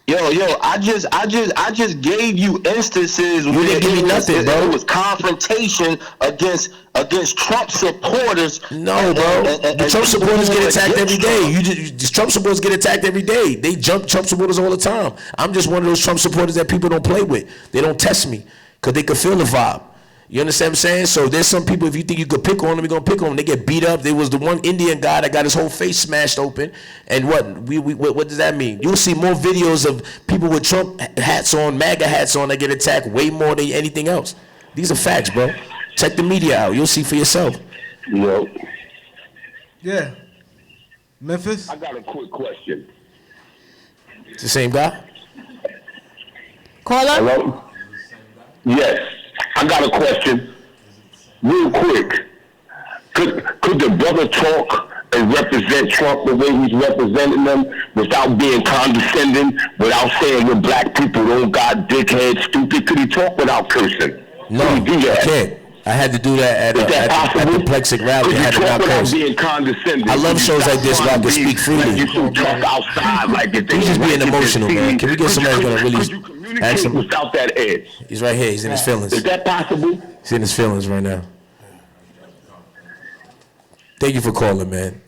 Yo, I just gave you instances where it give me nothing, bro. It was confrontation against Trump supporters. No, bro. The Trump supporters get attacked every day. Trump supporters get attacked every day. They jump Trump supporters all the time. I'm just one of those Trump supporters that people don't play with. They don't test me because they can feel the vibe. You understand what I'm saying? So there's some people, if you think you could pick on them, you're going to pick on them. They get beat up. There was the one Indian guy that got his whole face smashed open. And what does that mean? You'll see more videos of people with Trump hats on, MAGA hats on that get attacked way more than anything else. These are facts, bro. Check the media out. You'll see for yourself. Yo. Yeah. Memphis? I got a quick question. It's the same guy? Caller? Hello? Yes. I got a question, real quick. Could the brother talk and represent Trump the way he's representing them without being condescending, without saying we're black people don't got dickhead, stupid? Could he talk without cursing? No, Could he do that? I can't. I had to do that at the Plexic rally. Could I had you to talk not without curse. being condescending? I love shows like this where I can Be speak freely. Like you should talk outside like if they He's just like being it, emotional, see man. me. Can we get somebody who's gonna really Could you ask communicate him? without that edge? He's right here. He's in his feelings. Is that possible? He's in his feelings right now. Thank you for calling, man.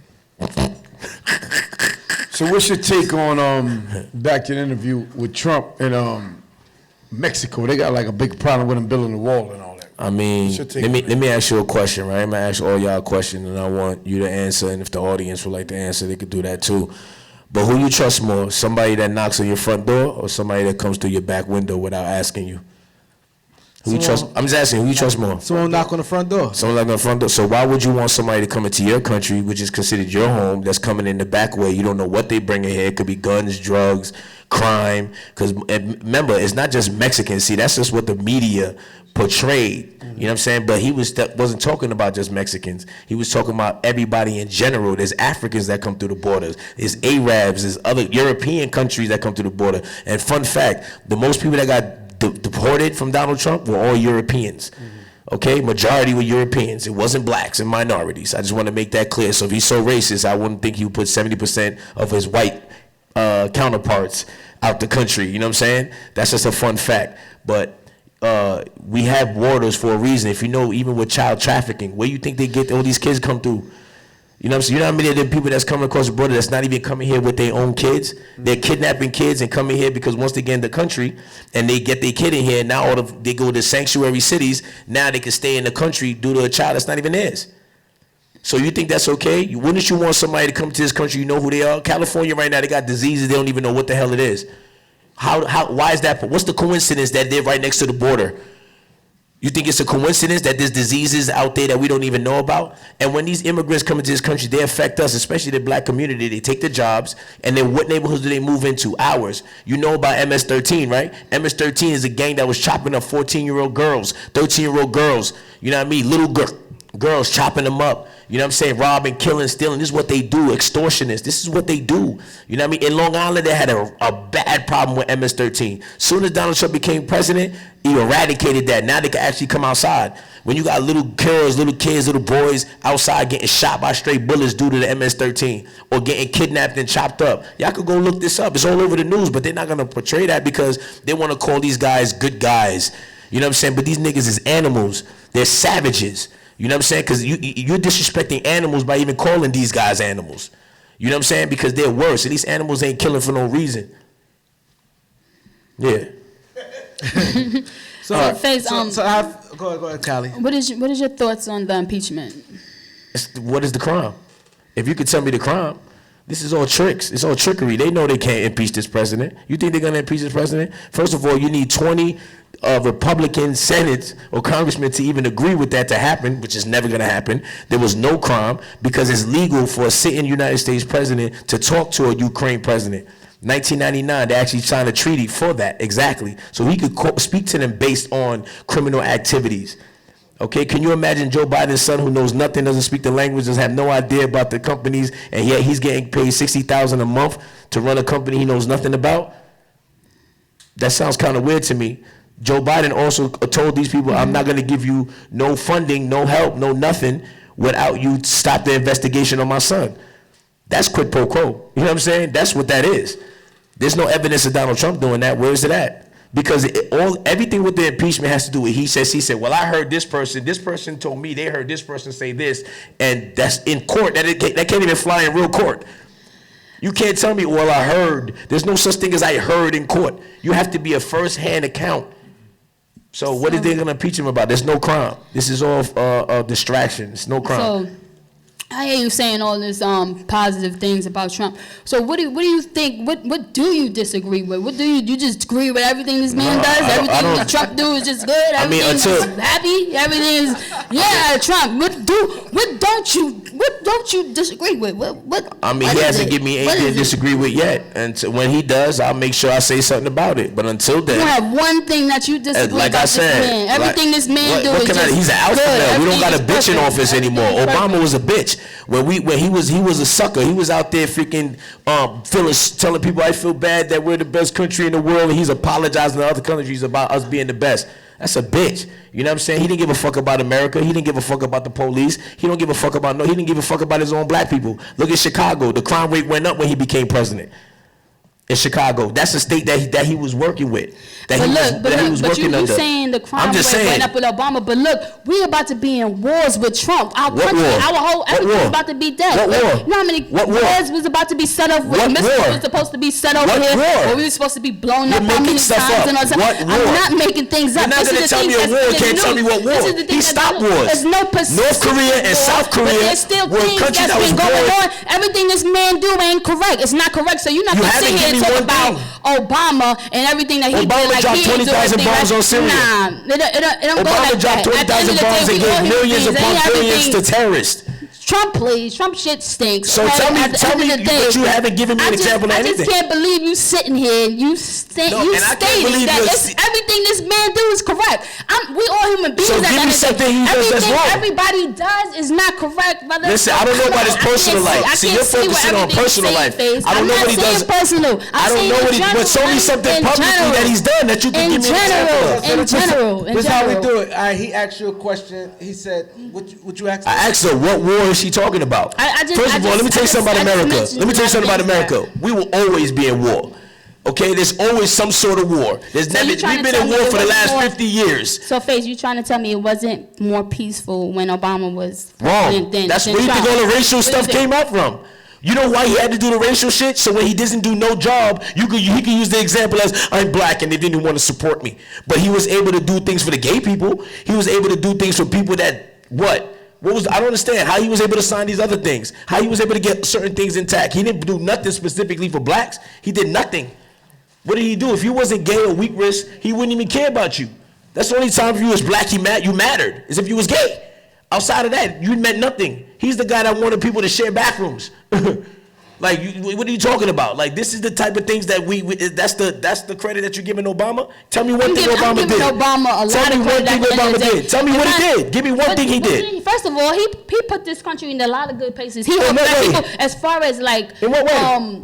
So what's your take on back to the interview with Trump in Mexico? They got like a big problem with him building the wall and all that. I mean, What's your take let me ask you a question, right? I'm gonna ask all y'all a question, and I want you to answer. And if the audience would like to answer, they could do that too. But who you trust more? Somebody that knocks on your front door, or somebody that comes through your back window without asking you? Who you trust? I'm just asking. Who you trust more? Someone knock on the front door. Someone like on the front door. So why would you want somebody to come into your country, which is considered your home, that's coming in the back way? You don't know what they bring in here. It could be guns, drugs, crime. Because remember, it's not just Mexicans. See, that's just what the media portrayed. You know what I'm saying? But he wasn't talking about just Mexicans. He was talking about everybody in general. There's Africans that come through the borders. There's Arabs. There's other European countries that come through the border. And fun fact, the most people that got deported from Donald Trump were all Europeans. Okay, majority were Europeans. It wasn't blacks and minorities. I just want to make that clear. So if he's so racist, I wouldn't think he would put 70% of his white counterparts out the country. You know what I'm saying? That's just a fun fact. But we have borders for a reason. If you know, even with child trafficking, where you think they get all these kids come through? You know what I'm saying? You know how many of the people that's coming across the border that's not even coming here with their own kids? They're kidnapping kids and coming here because once they get in the country and they get their kid in here, now they go to sanctuary cities, now they can stay in the country due to a child that's not even theirs. So you think that's okay? Wouldn't you want somebody to come to this country, you know who they are? California right now, they got diseases, they don't even know what the hell it is. Why is that? What's the coincidence that they're right next to the border? You think it's a coincidence that there's diseases out there that we don't even know about? And when these immigrants come into this country, they affect us, especially the black community. They take the jobs, and then what neighborhoods do they move into? Ours. You know about MS-13, right? MS-13 is a gang that was chopping up 14-year-old girls, 13-year-old girls. You know what I mean? Little girls chopping them up. You know what I'm saying? Robbing, killing, stealing. This is what they do. Extortionists. This is what they do. You know what I mean? In Long Island, they had a bad problem with MS-13. Soon as Donald Trump became president, he eradicated that. Now they can actually come outside. When you got little girls, little kids, little boys outside getting shot by straight bullets due to the MS-13 or getting kidnapped and chopped up. Y'all could go look this up. It's all over the news, but they're not going to portray that because they want to call these guys good guys. You know what I'm saying? But these niggas is animals. They're savages. You know what I'm saying? Because you're disrespecting animals by even calling these guys animals. You know what I'm saying? Because they're worse. And these animals ain't killing for no reason. Yeah. So, Face, go ahead, Callie. What is your thoughts on the impeachment? What is the crime? If you could tell me the crime, this is all tricks. It's all trickery. They know they can't impeach this president. You think they're going to impeach this president? First of all, you need 20 Republican Senate or congressmen to even agree with that to happen, which is never going to happen. There was no crime because it's legal for a sitting United States president to talk to a Ukraine president. 1999, they actually signed a treaty for that, exactly. So he could speak to them based on criminal activities. Okay, can you imagine Joe Biden's son who knows nothing, doesn't speak the language, doesn't have no idea about the companies, and yet he's getting paid $60,000 a month to run a company he knows nothing about? That sounds kind of weird to me. Joe Biden also told these people, I'm not going to give you no funding, no help, no nothing without you stop the investigation on my son. That's quid pro quo. You know what I'm saying? That's what that is. There's no evidence of Donald Trump doing that. Where is it at? Because everything with the impeachment has to do with he said, well, I heard this person told me, they heard this person say this, and that's in court. That can't even fly in real court. You can't tell me, well, I heard. There's no such thing as I heard in court. You have to be a first-hand account. So what are they going to impeach him about? There's no crime. This is all distraction. It's no crime. So I hear you saying all this positive things about Trump. So what do you think? What do you disagree with? What do you just agree with everything this man does? Everything that Trump do is just good. Everything's just happy. Everything is Trump. What don't you disagree with? He hasn't given me anything to disagree with yet. And when he does, I'll make sure I say something about it. But until then, you have one thing that you disagree with. Like I said, everything this man do is just he's an alpha male. We don't got a bitch in office anymore. Obama was a bitch. When he was a sucker. He was out there freaking telling people I feel bad that we're the best country in the world, and he's apologizing to other countries about us being the best. That's a bitch. You know what I'm saying? He didn't give a fuck about America. He didn't give a fuck about the police. He didn't give a fuck about his own black people. Look at Chicago. The crime rate went up when he became president. In Chicago, that's a state that he was working with. But you saying the crime rate went up with Obama, but look, we're about to be in wars with Trump. Our country, our whole everything's about to be dead. What war? You know how many wars was about to be set off? What missiles was supposed to be set over here? Or we were supposed to be blown up how many times? And all that. I'm not making things up. You're not going to tell me a war. Can't tell me what war. He stopped wars. There's no North Korea and South Korea. There's still things that's been going on. Everything this man do ain't correct. It's not correct. So you're not going to sit here and talk about Obama and everything that he did. Obama dropped 20,000 bombs on Syria. Nah, it don't go Obama like dropped 20,000 bombs and gave millions upon billions to terrorists. Trump, please. Trump shit stinks. So tell me, but you haven't given me an example of anything. I just can't believe you sitting here and you stating that everything this man do is correct. We all human beings. So give me something he does that's wrong. Everybody does is not correct, brother. Listen, I don't know about his personal life. See, you're focusing on personal life. I don't know what he does. I don't know what he does. But show me something publicly that he's done that you can give me an example of. In general. This is how we do it. He asked you a question. He said, "What you asked?" I asked her, "What war is she talking about?" First of all, let me tell you something about America. We will always be in war. Okay, there's always some sort of war. We've been in war for the last 50 years. So, Faith, you trying to tell me it wasn't more peaceful when Obama was wrong? That's where you think all the racial stuff came out from. You know why he had to do the racial shit? So when he doesn't do no job, he could use the example as I'm black and they didn't want to support me. But he was able to do things for the gay people. He was able to do things for people that I don't understand how he was able to sign these other things. How he was able to get certain things intact. He didn't do nothing specifically for blacks. He did nothing. What did he do? If he wasn't gay or weak risk, he wouldn't even care about you. That's the only time if you was black, you mattered, is if you was gay. Outside of that, you meant nothing. He's the guy that wanted people to share bathrooms. Like, what are you talking about? Like, this is the type of things that that's the credit that you're giving Obama? Tell me one thing Obama did. Obama a Tell lot me of one thing Obama did. Tell me what he did. Give me one thing he did. First of all, he put this country in a lot of good places. He In helped what way? people as far as like In what way?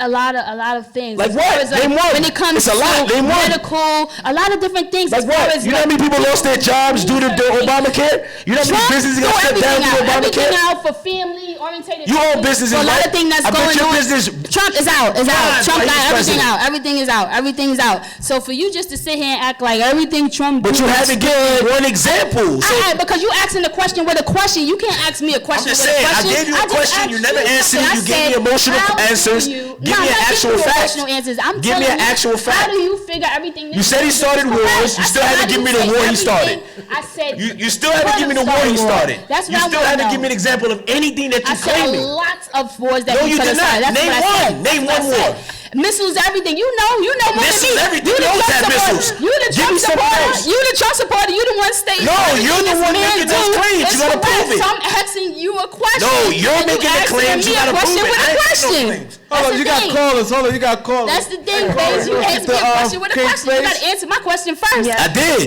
a lot of things. Like as what? far as, Name one. When it comes It's a lot. to Name one. medical, a lot of different things. Like as far what? as You know how many people lost their jobs due to the Obamacare? You know how many businesses got shut down due to Everything Obamacare? out for family oriented. You own businesses, so a lot right? of things that's I bet going your on. business- Trump is out. Is out. God, Trump why got he's everything president? out. Everything is out. Everything is out. So for you just to sit here and act like everything Trump But do you is haven't given me one example. So because you asking the question with a question. You can't ask me a I'm question just with saying, a I question. gave you a just question, asked you never answered it, something. you I gave me said, emotional how do answers. you- Give No, me I'm an not actual giving you fact. emotional answers. I'm Give me telling an you, actual fact. How do you figure everything? You said he started wars. You still haven't given me the war he started. I said You still haven't given me the war he started. That's You what still I haven't want given me an example of anything that I you said claiming. lots of wars that No, he you could did have not. started. That's Name what I said. one. Name That's one what I war. said. Missiles, everything. You know more Missiles, than me. everything. You the You always Trump had supporter. missiles. You the Give Trump me something supporter. else. You the Trump supporter. You the one stating. No, everything you're the this one man making those do claims. is You gotta correct. prove it. So I'm asking you a question. No, you're and making the asking claims. me You a gotta question prove it. with I a ain't making no question. claims. Hold That's on, the you got thing. callers. Hold on, you got callers. That's the thing, Faze. You asked me a question with a King question. You Faze? got to answer my question first. I did.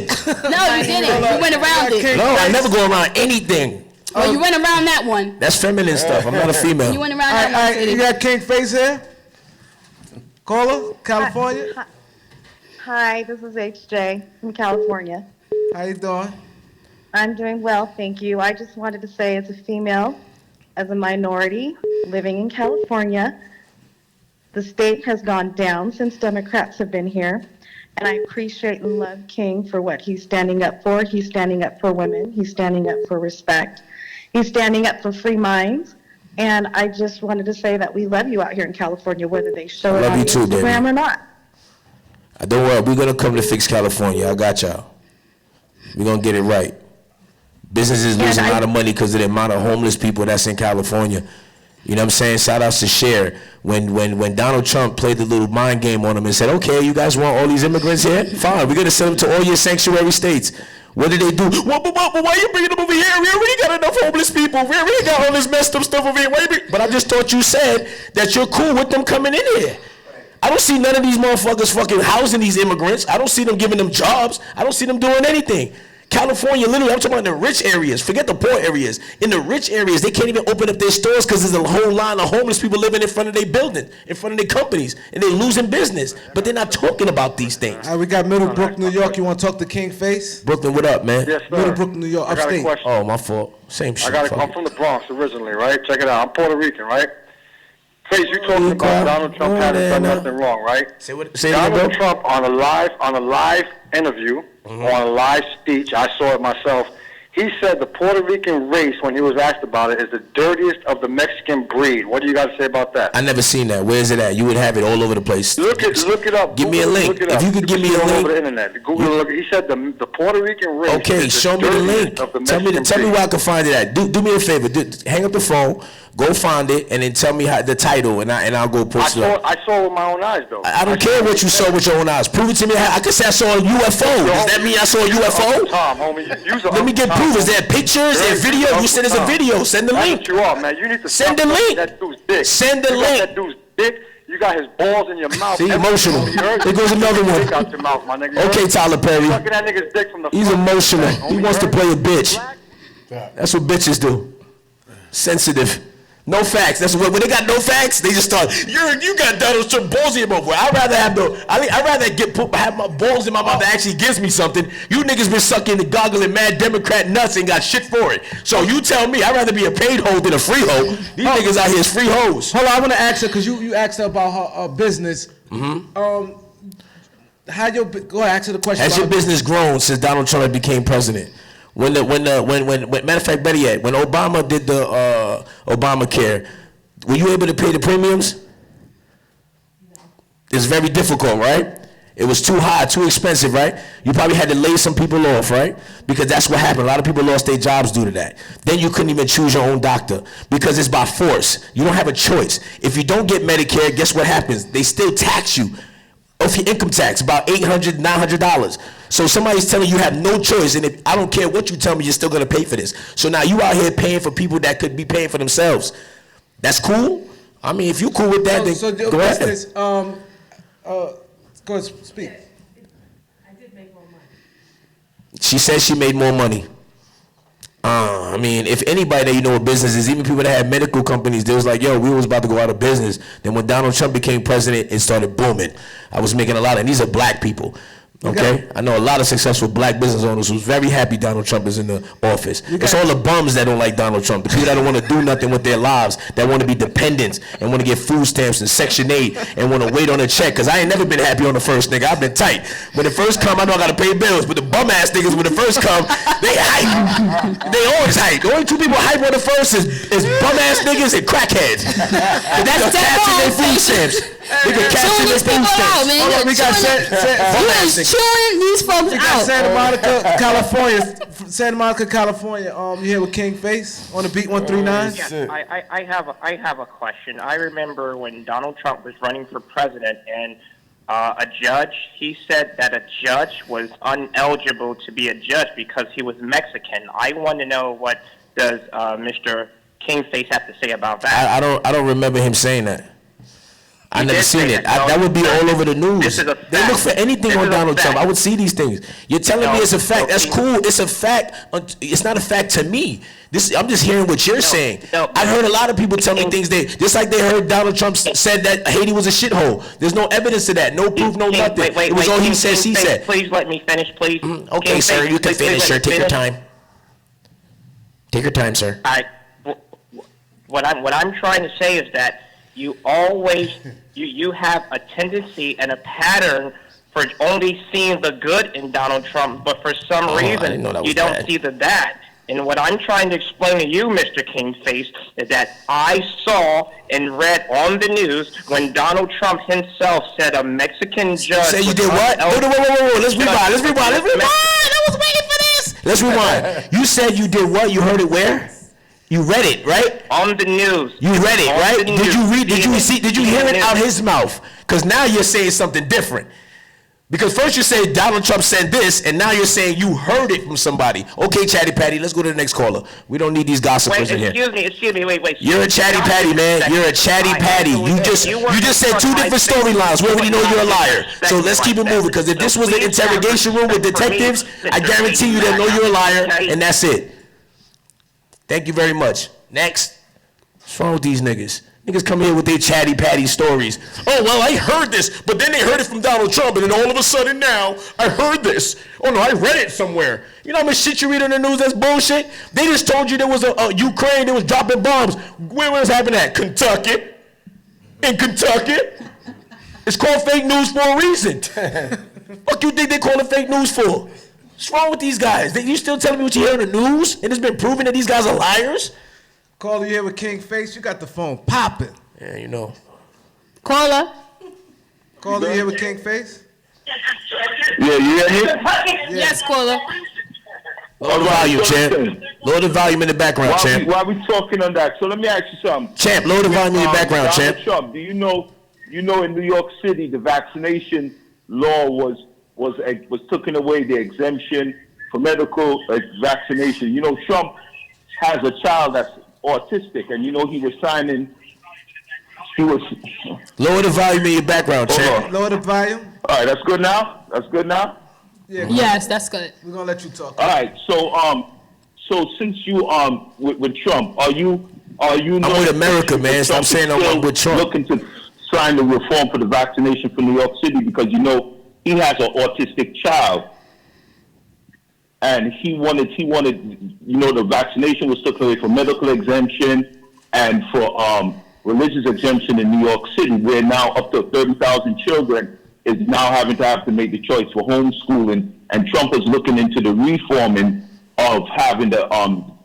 No, you didn't. You went around it. No, I never go around anything. Well, you went around that one. That's feminine stuff. I'm not a female. You went around All that right, one. you Sweetie. got King Face here? Caller, California? Hi, this is HJ from California. How you doing? I'm doing well, thank you. I just wanted to say, as a female, as a minority living in California, the state has gone down since Democrats have been here. And I appreciate and love King for what he's standing up for. He's standing up for women. He's standing up for respect. He's standing up for free minds. And I just wanted to say that we love you out here in California, whether they show it Love on you too, Instagram baby. or not. Don't worry, we're gonna come to fix California. I got y'all. We're gonna get it right. Businesses losing a lot of money because of the amount of homeless people that's in California. You know what I'm saying? Shout outs to Cher. When Donald Trump played the little mind game on them and said, okay, you guys want all these immigrants here? Fine, we're gonna send them to all your sanctuary states. What did they do? Well, but why are you bringing them over here? We already got enough homeless people. We already got all this messed up stuff over here. But I just thought you said that you're cool with them coming in here. I don't see none of these motherfuckers fucking housing these immigrants. I don't see them giving them jobs. I don't see them doing anything. California, literally, I'm talking about in the rich areas. Forget the poor areas. In the rich areas, they can't even open up their stores because there's a whole line of homeless people living in front of their building, in front of their companies, and they're losing business. But they're not talking about these things. All right, we got Middlebrook, New York. You want to talk to King Face? Brooklyn, what up, man? Yes, sir. Middlebrook, New York, I got a upstate. question. Oh, my fault. Same shit. I'm from the Bronx originally, right? Check it out. I'm Puerto Rican, right? Face, you talking about Donald Trump having done nothing wrong, right? Say it again, Donald bro. Trump on a live interview, on a live speech, I saw it myself. He said the Puerto Rican race, when he was asked about it, is the dirtiest of the Mexican breed. What do you got to say about that? I never seen that. Where is it at? You would have it all over the place. Look it up. Give me a link. Look it If up. you could give me a all link. over the internet. Google look. He said the Puerto Rican race. Okay, is the show me the dirtiest link. of the Tell me Mexican where I breed. can find it at. Do me a favor. Hang up the phone. Go find it and then tell me the title and I'll go post it up. I saw it with my own eyes, though. I don't care what you saw with your own eyes. Prove it to me. I could say I saw a UFO. Does that mean I saw a UFO? Tom, homie, Let me get proof. Is there pictures? Is there video? You said there's a video. Send the That's link. what you are, man. You need to Send stop the sucking link. That dude's dick. Send the You got link. That dude's dick. You got his balls in your mouth. See, Everything. emotional. You heard? There goes another one. Dick out your mouth, my nigga. You Okay, heard? Tyler Perry. Sucking that nigga's dick from the He's front. emotional. Homie, He you wants to heard? play a bitch. Black? That's what bitches do. Sensitive. No facts. That's what when they got no facts, they just start. You got Donald Trump balls in your mouth. I'd rather have I'd rather have my balls in my mouth that actually gives me something. You niggas been sucking the goggling mad Democrat nuts and got shit for it. So you tell me, I'd rather be a paid hoe than a free hoe. These niggas out here is free hoes. Hold on, I want to ask her because you asked her about her business. Mm-hmm. Go ahead, ask her the question. Has your business grown since Donald Trump became president? When matter of fact, better yet, when Obama did the Obamacare, were you able to pay the premiums? It's very difficult, right? It was too high, too expensive, right? You probably had to lay some people off, right? Because that's what happened. A lot of people lost their jobs due to that. Then you couldn't even choose your own doctor because it's by force. You don't have a choice. If you don't get Medicare, guess what happens? They still tax you. of your income tax, about $800, $900. So somebody's telling you have no choice, and if, I don't care what you tell me, you're still gonna pay for this. So now you out here paying for people that could be paying for themselves. That's cool. I mean, if you cool with that, then go ahead. Go ahead, speak. She said she made more money. I mean, if anybody that you know what business is, even people that had medical companies, they was like, yo, we was about to go out of business. Then when Donald Trump became president, it started booming. I was making a lot, and these are black people. Okay, I know a lot of successful black business owners who's very happy Donald Trump is in the office. It's all the bums that don't like Donald Trump, the people that don't want to do nothing with their lives, that want to be dependents and want to get food stamps and Section 8 and want to wait on a check. Cause I ain't never been happy on the first nigga. I've been tight. When the first come, I know I gotta pay bills. But the bum ass niggas, when the first come, they hype. They always hype. The only two people hype on the first is bum ass niggas and crackheads. And that's catching their food stamps. We can catch these people out, man. We got chewing these folks out. Santa Monica, California. Santa Monica, California. You here with King Face on the beat 139? Yes, I have a question. I remember when Donald Trump was running for president, and a judge, he said that a judge was ineligible to be a judge because he was Mexican. I want to know, what does Mr. King Face have to say about that? I don't remember him saying that. I never did seen say it. that. That would be all over the news. This is a They look fact. for anything This on is a Donald Trump. fact. I would see these things. You're telling me it's a fact. No, That's cool. It's a fact. It's not a fact to me. I'm just hearing what you're saying. no. I've heard a lot of people tell me things just like they heard Donald Trump said that Haiti was a shithole. There's no evidence to that. No proof, no nothing. It was all he said, she said. Please let me finish, please. Okay, King sir, Face, you can please finish, let sir. me Take your finish. time. Take your time, sir. What I'm trying to say is that you always you have a tendency and a pattern for only seeing the good in Donald Trump, but for some I reason didn't know that was you don't bad. see the bad. And what I'm trying to explain to you, Mr. King Face, is that I saw and read on the news when Donald Trump himself said a Mexican judge. Say you was did what? uneligible- Whoa. Let's rewind. I was waiting for this. Let's rewind. You said you did what? You heard it where? You read it, right? On the news. You read it, On right? the Did news. you read? Did you CNN. see? Did you hear it out his mouth? Because now you're saying something different. Because first you said Donald Trump said this, and now you're saying you heard it from somebody. Okay, Chatty Patty, let's go to the next caller. We don't need these gossipers in here. Excuse me, wait. You're a chatty patty, man. You're a chatty patty. You just said two different storylines. We already know you're a liar. So let's keep it moving. Because if this was the interrogation room with detectives, I guarantee you they'll know you're a liar, and that's it. Thank you very much. Next. What's wrong with these niggas? Niggas come here with their chatty patty stories. Oh, well, I heard this, but then they heard it from Donald Trump, and then all of a sudden now, I heard this. Oh, no, I read it somewhere. You know how much shit you read on the news that's bullshit? They just told you there was a Ukraine that was dropping bombs. Where was happening at? Kentucky. In Kentucky. It's called fake news for a reason. Fuck you think they call it fake news for? What's wrong with these guys? You still telling me what you hear on the news? And it's been proven that these guys are liars? Caller, you here with King Face? You got the phone popping. Yeah, you know. Caller. Caller, you here with King Face? Yeah, you hear me? Yes, caller. Lower the volume, champ. Lower the volume in the background, champ. While we talking on that, so let me ask you something. Champ, lower the volume in your background, Donald champ. Trump, do you know in New York City the vaccination law was taken away, the exemption for medical vaccination. You know, Trump has a child that's autistic, and you know he was Lower the volume in your background, champ. Lower the volume. All right, that's good now. Yeah. Yes, that's good. We're gonna let you talk. All right, so since you with Trump, are you? I'm with America, man. Stop saying I'm with Trump. Looking to sign the reform for the vaccination for New York City because you know he has an autistic child, and he wanted you know the vaccination was taken away for medical exemption and for religious exemption in New York City, where now up to 30,000 children is now having to make the choice for homeschooling, and Trump is looking into the reforming of having the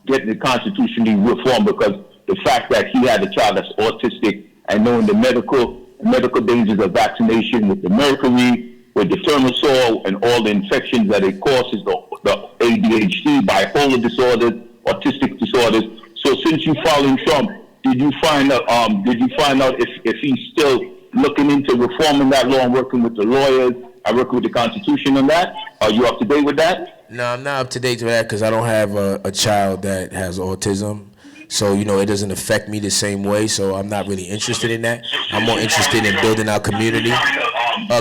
getting the constitutionally reformed because the fact that he had a child that's autistic and knowing the medical dangers of vaccination with the mercury, with the thimerosal, and all the infections that it causes, the ADHD, bipolar disorders, autistic disorders. So since you following Trump, did you find out if he's still looking into reforming that law and working with the lawyers. I work with the Constitution on that. Are you up to date with that? No, I'm not up to date with that because I don't have a child that has autism. So, you know, it doesn't affect me the same way. So I'm not really interested in that. I'm more interested in building our community.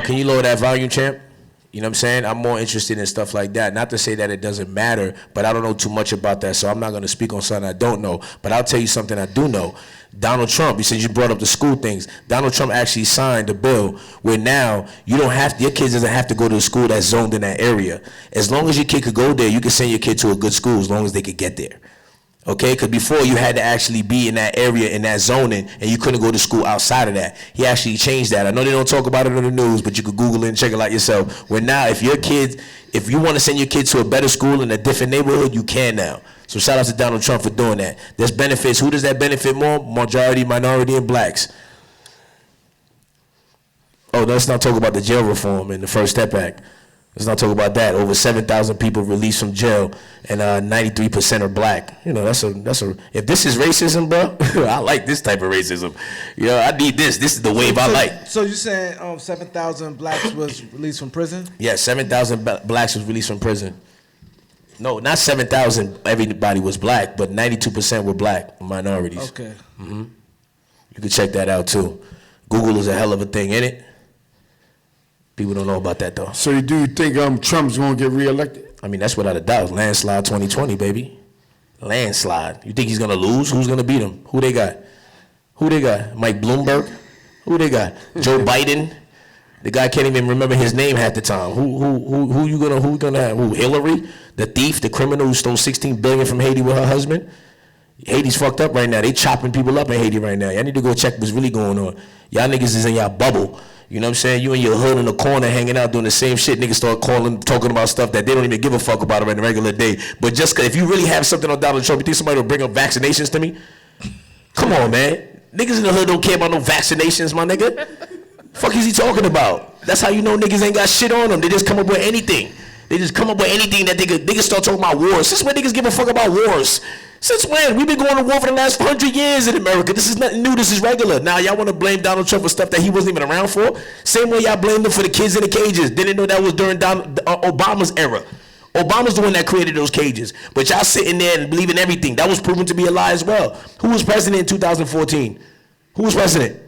Can you lower that volume, champ? You know what I'm saying? I'm more interested in stuff like that. Not to say that it doesn't matter, but I don't know too much about that, so I'm not going to speak on something I don't know. But I'll tell you something I do know. Donald Trump, you said you brought up the school things. Donald Trump actually signed a bill where now you don't have your kids doesn't have to go to a school that's zoned in that area. As long as your kid could go there, you can send your kid to a good school as long as they could get there. Okay, because before you had to actually be in that area, in that zoning, and you couldn't go to school outside of that. He actually changed that. I know they don't talk about it on the news, but you could Google it and check it out yourself. Where now, if you want to send your kids to a better school in a different neighborhood, you can now. So shout out to Donald Trump for doing that. There's benefits. Who does that benefit more? Majority, minority, and blacks. Oh, let's not talk about the jail reform and the First Step Act. Let's not talk about that. Over 7,000 people released from jail, and 93% are black. You know, that's a. If this is racism, bro, I like this type of racism. You know, I need this. This is the wave I like. So you saying 7,000 blacks was released from prison? Yeah, 7,000 blacks was released from prison. No, not 7,000. Everybody was black, but 92% were black minorities. Okay. You can check that out too. Google is a hell of a thing, ain't it? People don't know about that though. So do you think Trump's gonna get reelected? I mean, that's without a doubt. Landslide 2020, baby. Landslide. You think he's gonna lose? Who's gonna beat him? Who they got? Mike Bloomberg? Who they got? Joe Biden? The guy can't even remember his name half the time. Who gonna have? Who? Hillary? The thief, the criminal who stole $16 billion from Haiti with her husband? Haiti's fucked up right now. They chopping people up in Haiti right now. Y'all need to go check what's really going on. Y'all niggas is in y'all bubble. You know what I'm saying? You in your hood in the corner hanging out doing the same shit. Niggas start talking about stuff that they don't even give a fuck about in a regular day. But just cause if you really have something on Donald Trump, you think somebody will bring up vaccinations to me? Come on, man. Niggas in the hood don't care about no vaccinations, my nigga. Fuck is he talking about? That's how you know niggas ain't got shit on them. They just come up with anything. They just come up with anything that niggas start talking about wars. Since when niggas give a fuck about wars? Since when? We've been going to war for the last 100 years in America. This is nothing new. This is regular. Now y'all want to blame Donald Trump for stuff that he wasn't even around for? Same way y'all blamed him for the kids in the cages. Didn't know that was during Obama's era. Obama's the one that created those cages. But y'all sitting there and believing everything. That was proven to be a lie as well. Who was president in 2014? Who was president?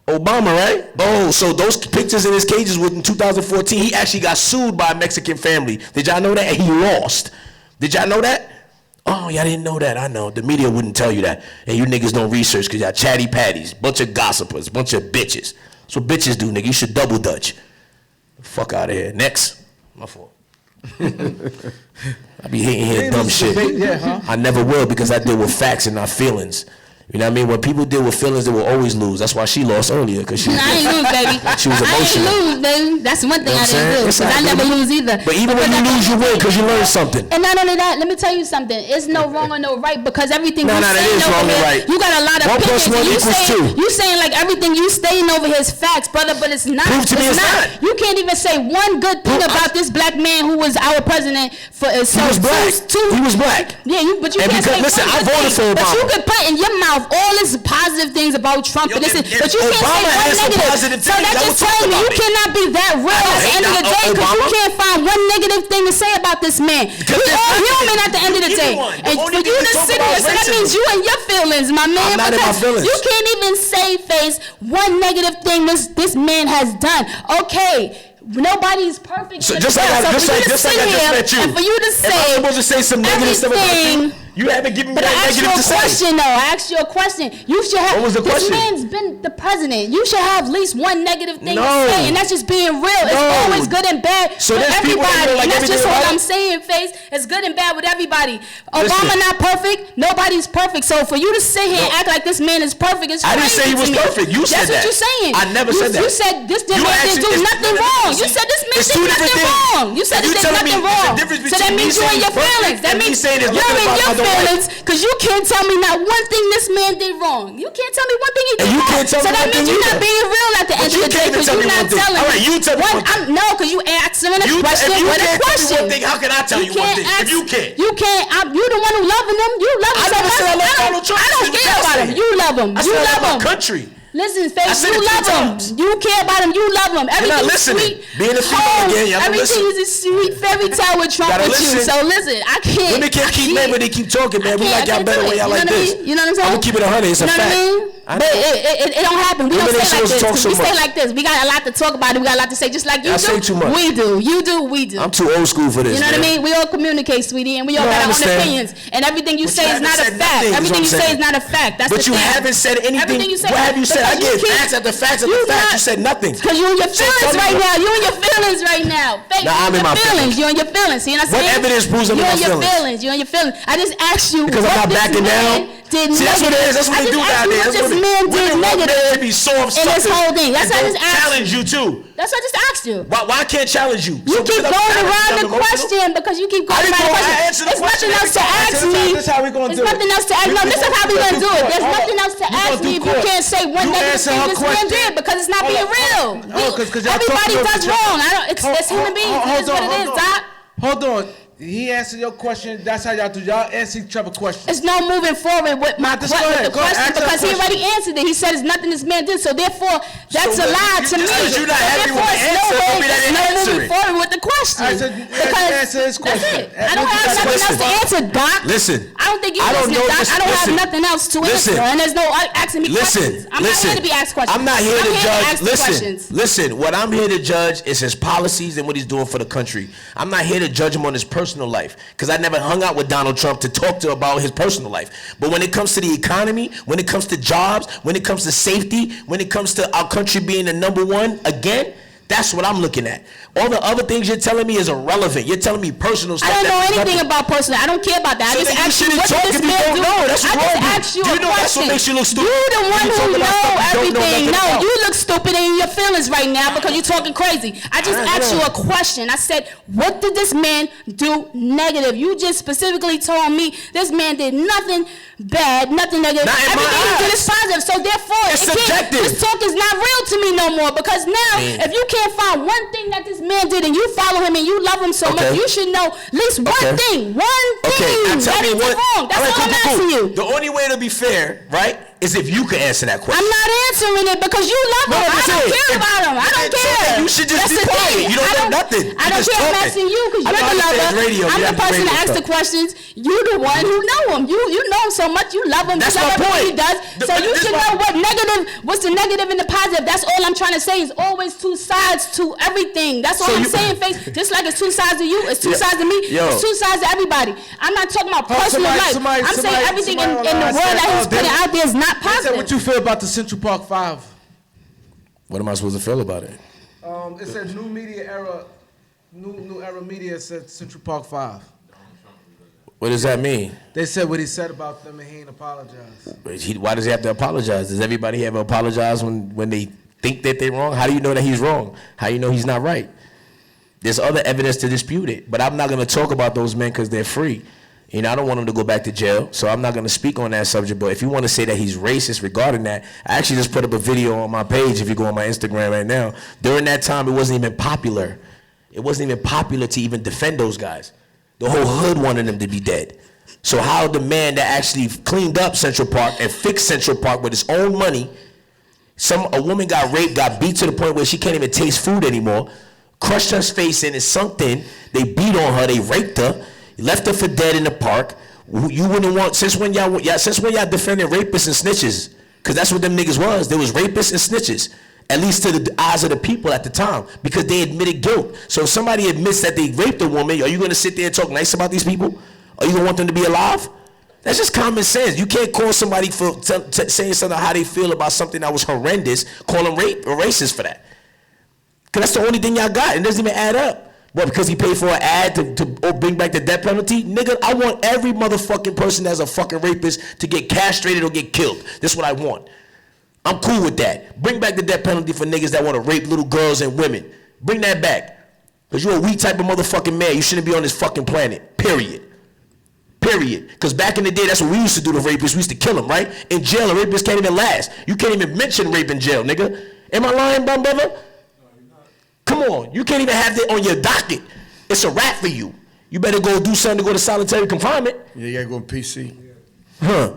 Obama, right? Oh, so those pictures in his cages was in 2014. He actually got sued by a Mexican family. Did y'all know that? And he lost. Did y'all know that? Oh, y'all didn't know that. I know. The media wouldn't tell you that. And you niggas don't research because y'all chatty patties, bunch of gossipers, bunch of bitches. That's what bitches do, nigga. You should double dutch. Fuck out of here. Next. My fault. I be hating here dumb shit. I never will because I deal with facts and not feelings. You know what I mean? When people deal with feelings, they will always lose. That's why she lost earlier, because she was I ain't lose, baby. She was emotional. I ain't lose, baby. That's one thing You know I didn't do. Because I never lose either. But even when you lose, you win because you learn something. And not only that, let me tell you something. It's no wrong or no right because everything No, you that saying is over wrong and here, right. you got a lot of 1 opinions. + 1 = 2. You saying like everything you saying over here is facts, brother, but it's not. Prove to me it's not. You can't even say one good thing about this black man who was our president for. He was black. He was black. Yeah, but you And can't because, say listen, one I good voted thing. for But you Obama. could put in your mouth all this positive things about Trump, Yo, but you if can't say Obama one has some negative. positive So things, that I just would talk tells me about you it. cannot be that real at the end of the day because you Obama. can't find one negative thing to say about this man. We all human at the end of the day. And for you to sit here, so that means you and your feelings, my man. I'm not in my feelings. You can't even say, face, one negative thing this man has done. Okay. Nobody's perfect. So just like I just met you. And for you to say, if I'm supposed to say some negative stuff about you haven't given me but I that asked you negative a to question, say. though. I asked you a question. You should have. What was the question? This man's been the president. You should have at least one negative thing No. to say, and that's just being real. It's No. always good and bad So with there's people that everybody, feel like and that's just everything what about I'm it? saying. Face, it's good and bad with everybody. Obama Listen. not perfect. Nobody's perfect. So for you to sit here and act like this man is perfect, it's I crazy didn't say he was to me. perfect. You said that's that. what you're saying. I never said that. You said this man You didn't actually- do it's- nothing no, no, no, wrong. see, You said this man it's did two different nothing things. wrong. You said If he you did telling me nothing there's a wrong. difference So that between me means you saying and your he's perfect feelings. That and me means saying there's you're nothing in about your I don't like. feelings because you can't tell me not one thing this man did wrong. You can't tell me one thing he did And you wrong. can't tell so me that one means thing you're not either. being real at the end But of you the day can't even because tell you're me not one thing. telling All right, you tell me one thing. No, because you asking a question If you with a can't tell me question. one thing, how can I tell you one thing? If you can't. You can't. You the one who loving him. You love him I so never much. said I love Donald Trump. I don't See what care y'all about saying. him. You love him. I You said I love love him. my country. Listen, I Faith, said you it 2 love him. times. You care about him. You love him. You're not Everything's listening. sweet. Being a female again, you have to everything listen. is a sweet fairy tale with Trump Gotta with you. listen. So listen, I can't. Women can't keep men, but they keep talking, man. We like y'all better when y'all like this. You know what I'm saying? I'm gonna keep it 100. It's a you know fact. what I mean? But it don't happen. We Women don't ain't say like supposed to talk this. so We say much. like this. We got a lot to talk about it. We got a lot to say, just like you I do. say too much. We do. You do. We do. I'm too old school for this. You know what I man. mean? We all communicate, sweetie, and we all No, I got our own understand. opinions. And everything you But say you is not a haven't said fact. nothing, is Everything what you I'm say saying. is not a fact. That's But the you thing. haven't said anything. Everything you say. What have you said? I because get facts after facts after facts. You said nothing. Because you in your So feelings tell me right what- now. You in your feelings right now. Faith, Nah, you I'm in my feelings. You in your feelings. See what I'm What saying? evidence proves I'm in You my in your feelings? feelings. You in your feelings. I just asked you. Because I'm what not this backing man down. Did See, that's what it is. That's what I they just do asked down you there. what That's this what man did women want men negative to be soft in this suckers whole thing. That's and what I don't just asked challenge you too. That's what I just asked you. Why I can't challenge you? You keep going around the question because you keep going I didn't around the go- I question. answered the There's question nothing else to every time. ask me. This how we gonna There's do it. nothing else to ask. No, this is how we gonna do it. There's nothing else to ask me if you can't say one You negative answer thing her this man question. did because it's not being real. Oh, 'cause y'all Everybody talking over does each other. wrong. It's human beings. It is what it is, Doc. Hold on. He answered your question. That's how y'all do. Y'all answer each other questions. It's no moving forward with my just go ahead. the Go ahead. question Ask her because he question. already answered it. He said it's nothing this man did, so therefore that's So a lie you to me. just said you're not So happy with therefore, the it's answer, no don't way- be that it's no answer moving it. forward with the question. I said, answer his question. That's it. I don't have nothing else to answer, Doc. Listen. I don't think you I don't listening, know Doc. this- I don't listen. have nothing else to Listen. answer, and there's no asking me Listen, questions. I'm not here to be asked questions. I'm not here to judge. ask questions. Listen. What I'm here to judge is his policies and what he's doing for the country. I'm not here to judge him on his personal life because I never hung out with Donald Trump to talk to about his personal life. But when it comes to the economy, when it comes to jobs, when it comes to safety, when it comes to our country being the #1 again, that's what I'm looking at. All the other things you're telling me is irrelevant. You're telling me personal stuff. I don't know that means anything nothing. about personal. I don't care about that. So I just then you asked you, shouldn't what talk did this if you man don't do? know. That's I wrong just with you. asked you Do a you know that's question. what makes you look stupid? You the When one you who talk about know stuff you don't know everything. nothing No, about. you look stupid in your feelings right now because you're talking crazy. I just asked you a question. I said, what did this man do negative? You just specifically told me this man did nothing bad, nothing negative. Not in my Everything he did eyes. is positive. So therefore, It's it can't- subjective. this talk is not real to me no more because now, Man. if you can't find one thing that this man did and you follow him and you love him so Okay. much, you should know at least one Okay. thing. One Okay, thing now tell that me he what. did wrong. That's all right, all I'm cool. asking you. The only way to be fair, right, is if you could answer that question. I'm not answering it because you love No, him. I'm I saying, don't care if- about him. I don't it's care. okay. You should just That's be the quiet. thing. You don't know nothing. I You don't just care. I'm talking. asking you because I you're know the you said lover. radio. I'm You the have the person radio to ask the stuff. questions. You the one who know him. You know him so much. You love him. That's you love my everything he point. does. So you this should why- know what's the negative and the positive. That's all I'm trying to say. Is always two sides to everything. That's all So I'm you- saying, Face. Just like it's two sides to you, it's two Yeah. sides to me. Yo. It's two sides to everybody. I'm not talking about personal life. I'm saying everything in the world that he's putting out there is not They said, positive. what you feel about the Central Park 5? What am I supposed to feel about it? It said new media era, new era media said Central Park 5. What does that mean? They said what he said about them and he ain't apologized. Why does he have to apologize? Does everybody ever apologize when they think that they're wrong? How do you know that he's wrong? How do you know he's not right? There's other evidence to dispute it, but I'm not going to talk about those men because they're free. You know, I don't want him to go back to jail, so I'm not going to speak on that subject. But if you want to say that he's racist regarding that, I actually just put up a video on my page, if you go on my Instagram right now. During that time, it wasn't even popular. It wasn't even popular to even defend those guys. The whole hood wanted them to be dead. So how the man that actually cleaned up Central Park and fixed Central Park with his own money, a woman got raped, got beat to the point where she can't even taste food anymore, crushed her face in, it sunk in, they beat on her, they raped her, left her for dead in the park. You wouldn't want, since when y'all defending rapists and snitches? Because that's what them niggas was. There was rapists and snitches. At least to the eyes of the people at the time, because they admitted guilt. So if somebody admits that they raped a woman, are you gonna sit there and talk nice about these people? Are you gonna want them to be alive? That's just common sense. You can't call somebody for saying something how they feel about something that was horrendous, call them rape or racist for that. Because that's the only thing y'all got. It doesn't even add up. What, because he paid for an ad to bring back the death penalty? Nigga, I want every motherfucking person that's a fucking rapist to get castrated or get killed. That's what I want. I'm cool with that. Bring back the death penalty for niggas that want to rape little girls and women. Bring that back. Because you're a weak type of motherfucking man. You shouldn't be on this fucking planet. Period. Period. Because back in the day, that's what we used to do to rapists. We used to kill them, right? In jail, a rapist can't even last. You can't even mention rape in jail, nigga. Am I lying, bum brother? Come on. You can't even have that on your docket. It's a wrap for you. You better go do something to go to solitary confinement. Yeah, you gotta go on PC. Huh.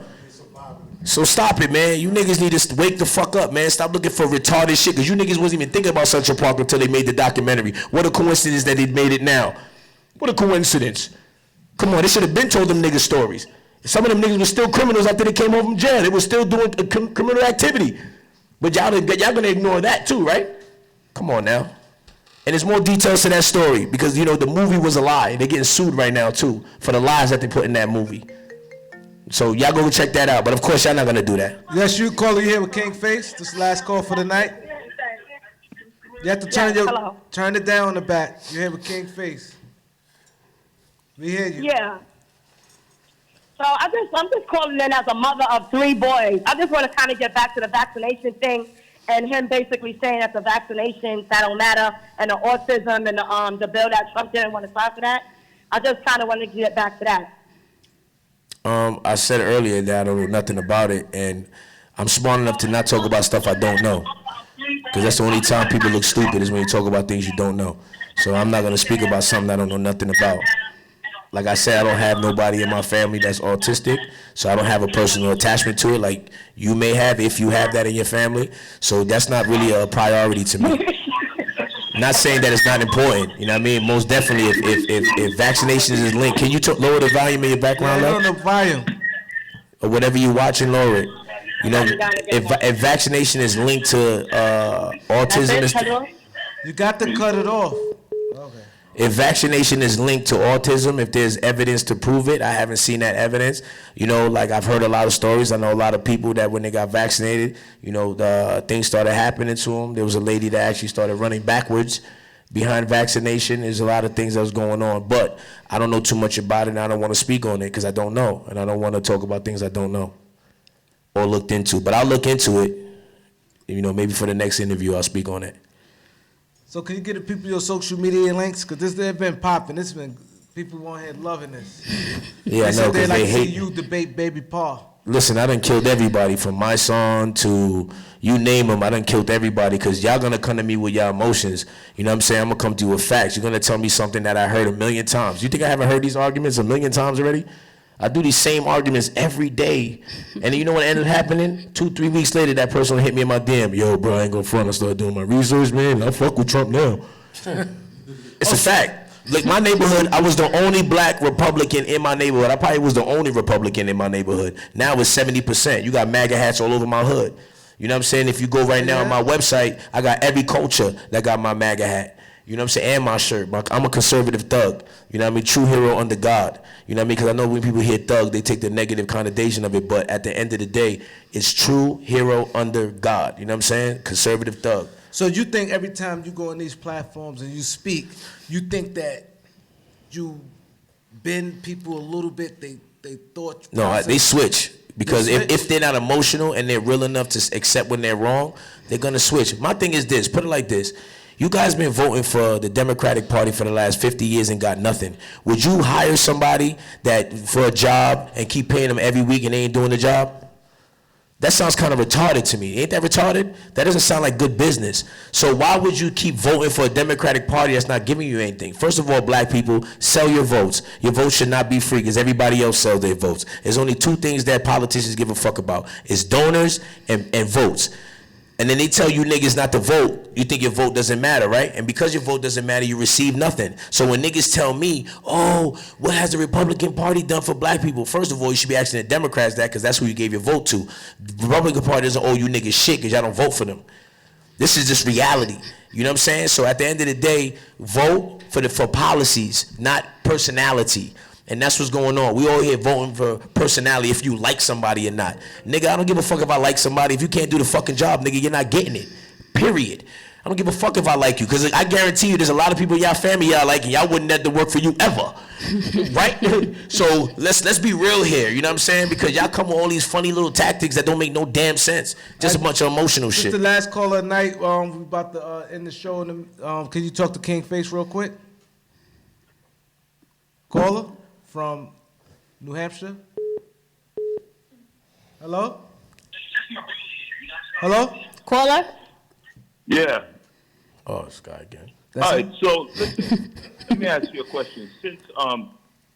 So stop it, man. You niggas need to wake the fuck up, man. Stop looking for retarded shit, because you niggas wasn't even thinking about Central Park until they made the documentary. What a coincidence that they made it now. What a coincidence. Come on, they should have been told them niggas stories. Some of them niggas were still criminals after they came home from jail. They were still doing criminal activity. But y'all gonna ignore that too, right? Come on now. And there's more details to that story, because, you know, the movie was a lie. They're getting sued right now too for the lies that they put in that movie. So y'all go check that out. But of course, y'all not gonna do that. Yes, you caller, you here with King Face. This is the last call for the night. You have to turn it down in the back. You're here with King Face. We hear you. Yeah. So I'm just calling in as a mother of 3 boys. I just want to kind of get back to the vaccination thing, and him basically saying that the vaccinations that don't matter, and the autism, and the bill that Trump didn't want to sign for that. I just kind of want to get back to that. I said earlier that I don't know nothing about it, and I'm smart enough to not talk about stuff I don't know, because that's the only time people look stupid, is when you talk about things you don't know. So I'm not going to speak about something I don't know nothing about. Like I said, I don't have nobody in my family that's autistic, so I don't have a personal attachment to it like you may have if you have that in your family. So that's not really a priority to me. Not saying that it's not important, you know what I mean? Most definitely, if vaccinations is linked, can you lower the volume in your background? Yeah, lower the volume. Or whatever you're watching, lower it. You know, if vaccination is linked to autism, you got to cut it off. Okay. If vaccination is linked to autism, if there's evidence to prove it, I haven't seen that evidence. You know, like I've heard a lot of stories. I know a lot of people that when they got vaccinated, you know, the things started happening to them. There was a lady that actually started running backwards behind vaccination. There's a lot of things that was going on, but I don't know too much about it, and I don't want to speak on it because I don't know, and I don't want to talk about things I don't know or looked into. But I'll look into it. You know, maybe for the next interview, I'll speak on it. So can you get the people your social media links? Because this they've been popping. This been people on here loving this. Yeah, I know, they because like they to see hate you debate Baby Paul. Listen, I done killed everybody from my son to you name them. I done killed everybody because y'all gonna come to me with y'all emotions. You know what I'm saying? I'm gonna come to you with facts. You're gonna tell me something that I heard 1,000,000 times. You think I haven't heard these arguments 1,000,000 times already? I do these same arguments every day. And you know what ended up happening? 2-3 weeks later, that person hit me in my DM. Yo, bro, I ain't gonna front. I started doing my research, man. I fuck with Trump now. It's a fact. Like my neighborhood, I was the only black Republican in my neighborhood. I probably was the only Republican in my neighborhood. Now it's 70%. You got MAGA hats all over my hood. You know what I'm saying? If you go right now on my website, I got every culture that got my MAGA hat. You know what I'm saying? And my shirt. I'm a conservative thug. You know what I mean? True hero under God. You know what I mean? Because I know when people hear thug, they take the negative connotation of it. But at the end of the day, it's true hero under God. You know what I'm saying? Conservative thug. So you think every time you go on these platforms and you speak, you think that you bend people a little bit? They thought. No, they switch. Because if they're not emotional and they're real enough to accept when they're wrong, they're going to switch. My thing is this. Put it like this. You guys been voting for the Democratic Party for the last 50 years and got nothing. Would you hire somebody that for a job and keep paying them every week and they ain't doing the job? That sounds kind of retarded to me. Ain't that retarded? That doesn't sound like good business. So why would you keep voting for a Democratic Party that's not giving you anything? First of all, black people, sell your votes. Your votes should not be free because everybody else sells their votes. There's only 2 things that politicians give a fuck about. It's donors and votes. And then they tell you niggas not to vote. You think your vote doesn't matter, right? And because your vote doesn't matter, you receive nothing. So when niggas tell me, oh, what has the Republican Party done for black people? First of all, you should be asking the Democrats that because that's who you gave your vote to. The Republican Party doesn't owe you niggas shit because y'all don't vote for them. This is just reality. You know what I'm saying? So at the end of the day, vote for policies, not personality. And that's what's going on. We all here voting for personality if you like somebody or not. Nigga, I don't give a fuck if I like somebody. If you can't do the fucking job, nigga, you're not getting it. Period. I don't give a fuck if I like you. Because I guarantee you there's a lot of people in y'all family y'all like and y'all wouldn't have to work for you ever. Right? So let's be real here. You know what I'm saying? Because y'all come with all these funny little tactics that don't make no damn sense. Just a bunch of emotional shit. This is the last caller of the night. We're about to end the show. Can you talk to King Face real quick? Caller? From New Hampshire? Hello? Hello? Caller? Yeah. Oh, this guy again. All right, so listen, let me ask you a question. Since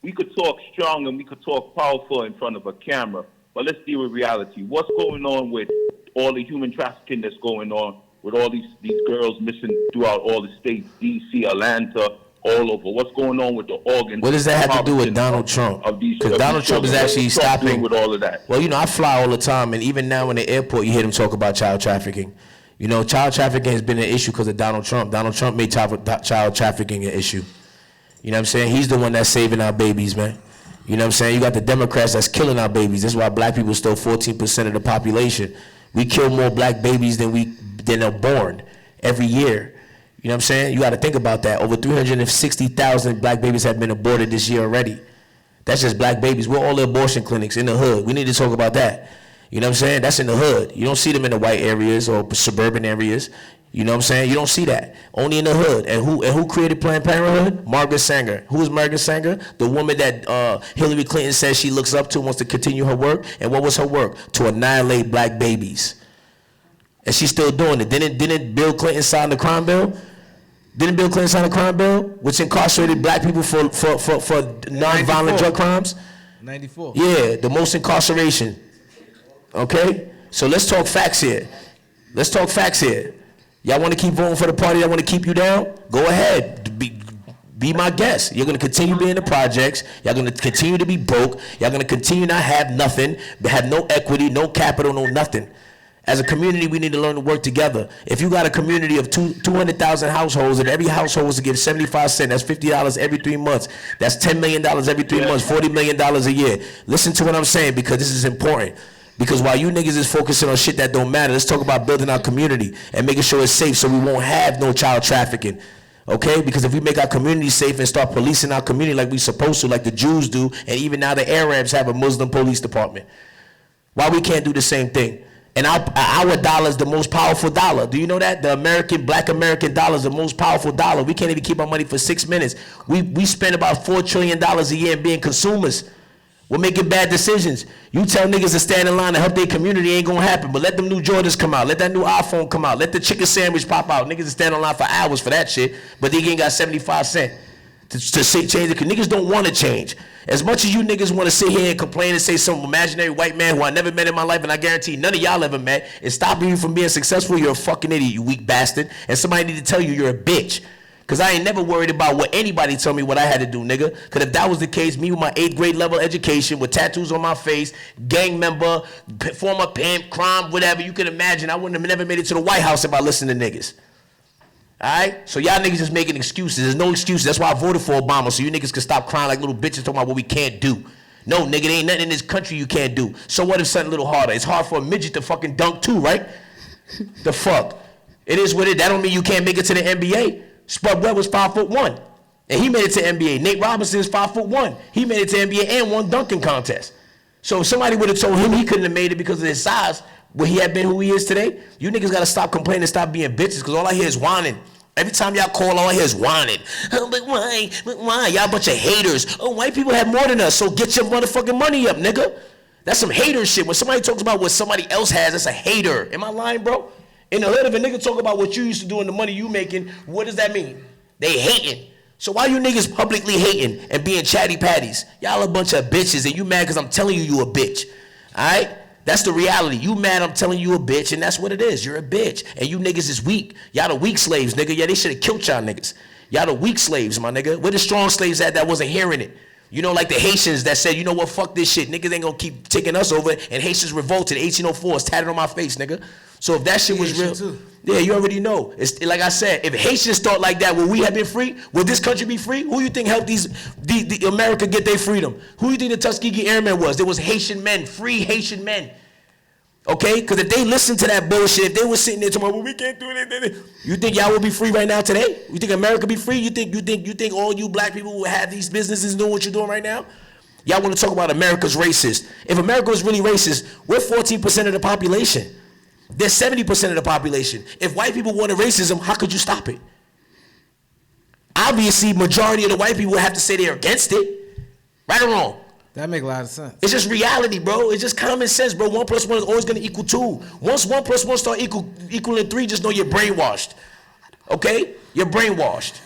we could talk strong and we could talk powerful in front of a camera, but let's deal with reality. What's going on with all the human trafficking that's going on with all these girls missing throughout all the states, D.C., Atlanta, all over? What's going on with the organs? What does that have to do with Donald Trump? Because Donald Trump is actually stopping with all of that. Well, I fly all the time, and even now in the airport, you hear them talk about child trafficking. Child trafficking has been an issue because of Donald Trump. Donald Trump made child trafficking an issue. You know what I'm saying? He's the one that's saving our babies, man. You know what I'm saying? You got the Democrats that's killing our babies. That's why black people still 14% of the population. We kill more black babies than are born every year. You know what I'm saying? You got to think about that. Over 360,000 black babies have been aborted this year already. That's just black babies. We're all the abortion clinics in the hood. We need to talk about that. You know what I'm saying? That's in the hood. You don't see them in the white areas or suburban areas. You know what I'm saying? You don't see that. Only in the hood. And who created Planned Parenthood? Margaret Sanger. Who is Margaret Sanger? The woman that Hillary Clinton says she looks up to, wants to continue her work. And what was her work? To annihilate black babies. And she's still doing it. Didn't Bill Clinton sign the crime bill? Didn't Bill Clinton sign the crime bill, which incarcerated black people for non-violent drug crimes? 94. Yeah, the most incarceration. Okay? So let's talk facts here. Y'all want to keep voting for the party that want to keep you down? Go ahead. Be my guest. You're going to continue being in the projects. Y'all going to continue to be broke. Y'all going to continue not have nothing, have no equity, no capital, no nothing. As a community, we need to learn to work together. If you got a community of 200,000 households, and every household is to give 75 cents, that's $50 every 3 months. That's $10 million every 3 months, $40 million a year. Listen to what I'm saying, because this is important. Because while you niggas is focusing on shit that don't matter, let's talk about building our community and making sure it's safe so we won't have no child trafficking. Okay? Because if we make our community safe and start policing our community like we supposed to, like the Jews do, and even now the Arabs have a Muslim police department, why we can't do the same thing? And our dollar is the most powerful dollar. Do you know that? The black American dollar is the most powerful dollar. We can't even keep our money for 6 minutes. We spend about $4 trillion a year in being consumers. We're making bad decisions. You tell niggas to stand in line to help their community, ain't gonna happen. But let them new Jordans come out. Let that new iPhone come out. Let the chicken sandwich pop out. Niggas stand in line for hours for that shit, but they ain't got 75 cents to change it. Cause niggas don't want to change. As much as you niggas want to sit here and complain and say some imaginary white man who I never met in my life, and I guarantee none of y'all ever met, is stopping you from being successful, you're a fucking idiot, you weak bastard. And somebody need to tell you you're a bitch. Cause I ain't never worried about what anybody tell me what I had to do, nigga. Cause if that was the case, me with my 8th grade level education, with tattoos on my face, gang member, former pimp, crime, whatever, you can imagine, I wouldn't have never made it to the White House if I listened to niggas. Alright? So y'all niggas just making excuses. There's no excuses. That's why I voted for Obama, so you niggas can stop crying like little bitches talking about what we can't do. No, nigga, there ain't nothing in this country you can't do. So what if something a little harder? It's hard for a midget to fucking dunk too, right? The fuck? It is what it is. That don't mean you can't make it to the NBA. Spud Webb was 5'1", and he made it to NBA. Nate Robinson is 5'1". He made it to NBA and won dunking contest. So if somebody would have told him he couldn't have made it because of his size, would he have been who he is today? You niggas gotta stop complaining and stop being bitches, because all I hear is whining. Every time y'all call, all I hear is whining. Oh, but why? But why? Y'all a bunch of haters. Oh, white people have more than us, so get your motherfucking money up, nigga. That's some hater shit. When somebody talks about what somebody else has, that's a hater. Am I lying, bro? In the hood, if a nigga talk about what you used to do and the money you making, what does that mean? They hating. So why you niggas publicly hating and being chatty patties? Y'all a bunch of bitches, and you mad because I'm telling you a bitch. All right? That's the reality. You mad I'm telling you a bitch, and that's what it is. You're a bitch. And you niggas is weak. Y'all the weak slaves, nigga. Yeah, they should have killed y'all niggas. Y'all the weak slaves, my nigga. Where the strong slaves at that wasn't hearing it? You know, like the Haitians that said, you know what, fuck this shit. Niggas ain't gonna keep taking us over. And Haitians revolted. 1804 is tatted on my face, nigga. So if that shit was real, too. Yeah, you already know. It's like I said, if Haitians thought like that, would we have been free? Would this country be free? Who you think helped the America get their freedom? Who you think the Tuskegee Airmen was? There was Haitian men, free Haitian men. Okay? Because if they listened to that bullshit, if they were sitting there tomorrow, well, we can't do it. You think y'all will be free right now today? You think America be free? You think all you black people will have these businesses doing what you're doing right now? Y'all want to talk about America's racist. If America was really racist, we're 14% of the population. They're 70% of the population. If white people wanted racism, how could you stop it? Obviously, majority of the white people would have to say they're against it. Right or wrong? That make a lot of sense. It's just reality, bro. It's just common sense, bro. 1 + 1 is always going to equal 2. Once 1 + 1 start equaling 3, just know you're brainwashed. Okay? You're brainwashed.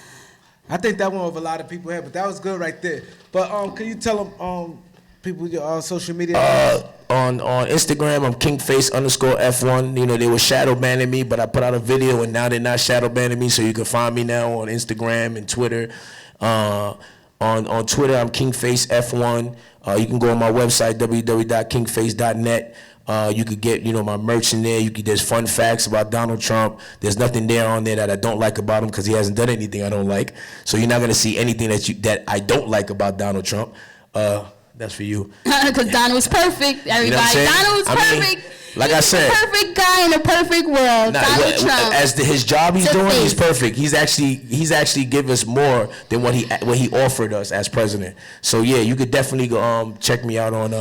I think that went over a lot of people's head, but that was good right there. But can you tell them people your social media? On on Instagram, I'm KingFace_F1. You know, they were shadow banning me, but I put out a video, and now they're not shadow banning me, so you can find me now on Instagram and Twitter. On Twitter, I'm KingFaceF1. You can go on my website, www.kingface.net. You could get, you know, my merch in there. There's fun facts about Donald Trump. There's nothing there on there that I don't like about him because he hasn't done anything I don't like. So you're not gonna see anything that I don't like about Donald Trump. That's for you. Because Donald's perfect, everybody. You know what I'm saying? Donald's I mean, perfect. like I He's said, the perfect guy in a perfect world. Donald Trump. as his job he's To doing, he's face. perfect. He's actually give us more than what he offered us as president. So yeah, you could definitely go check me out on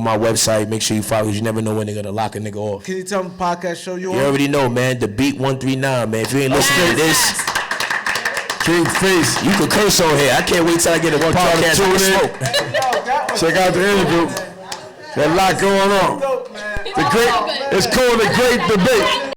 my website. Make sure you follow, because you never know when they're gonna lock a nigga off. Can you tell them the podcast show you on? You already know, man. The Beat 139, man. If you ain't listening to this, King Face. you could curse on here. I can't wait till I get a podcast tune to in. smoke. Check out the interview. There's a lot going on. It's called the Great Debate.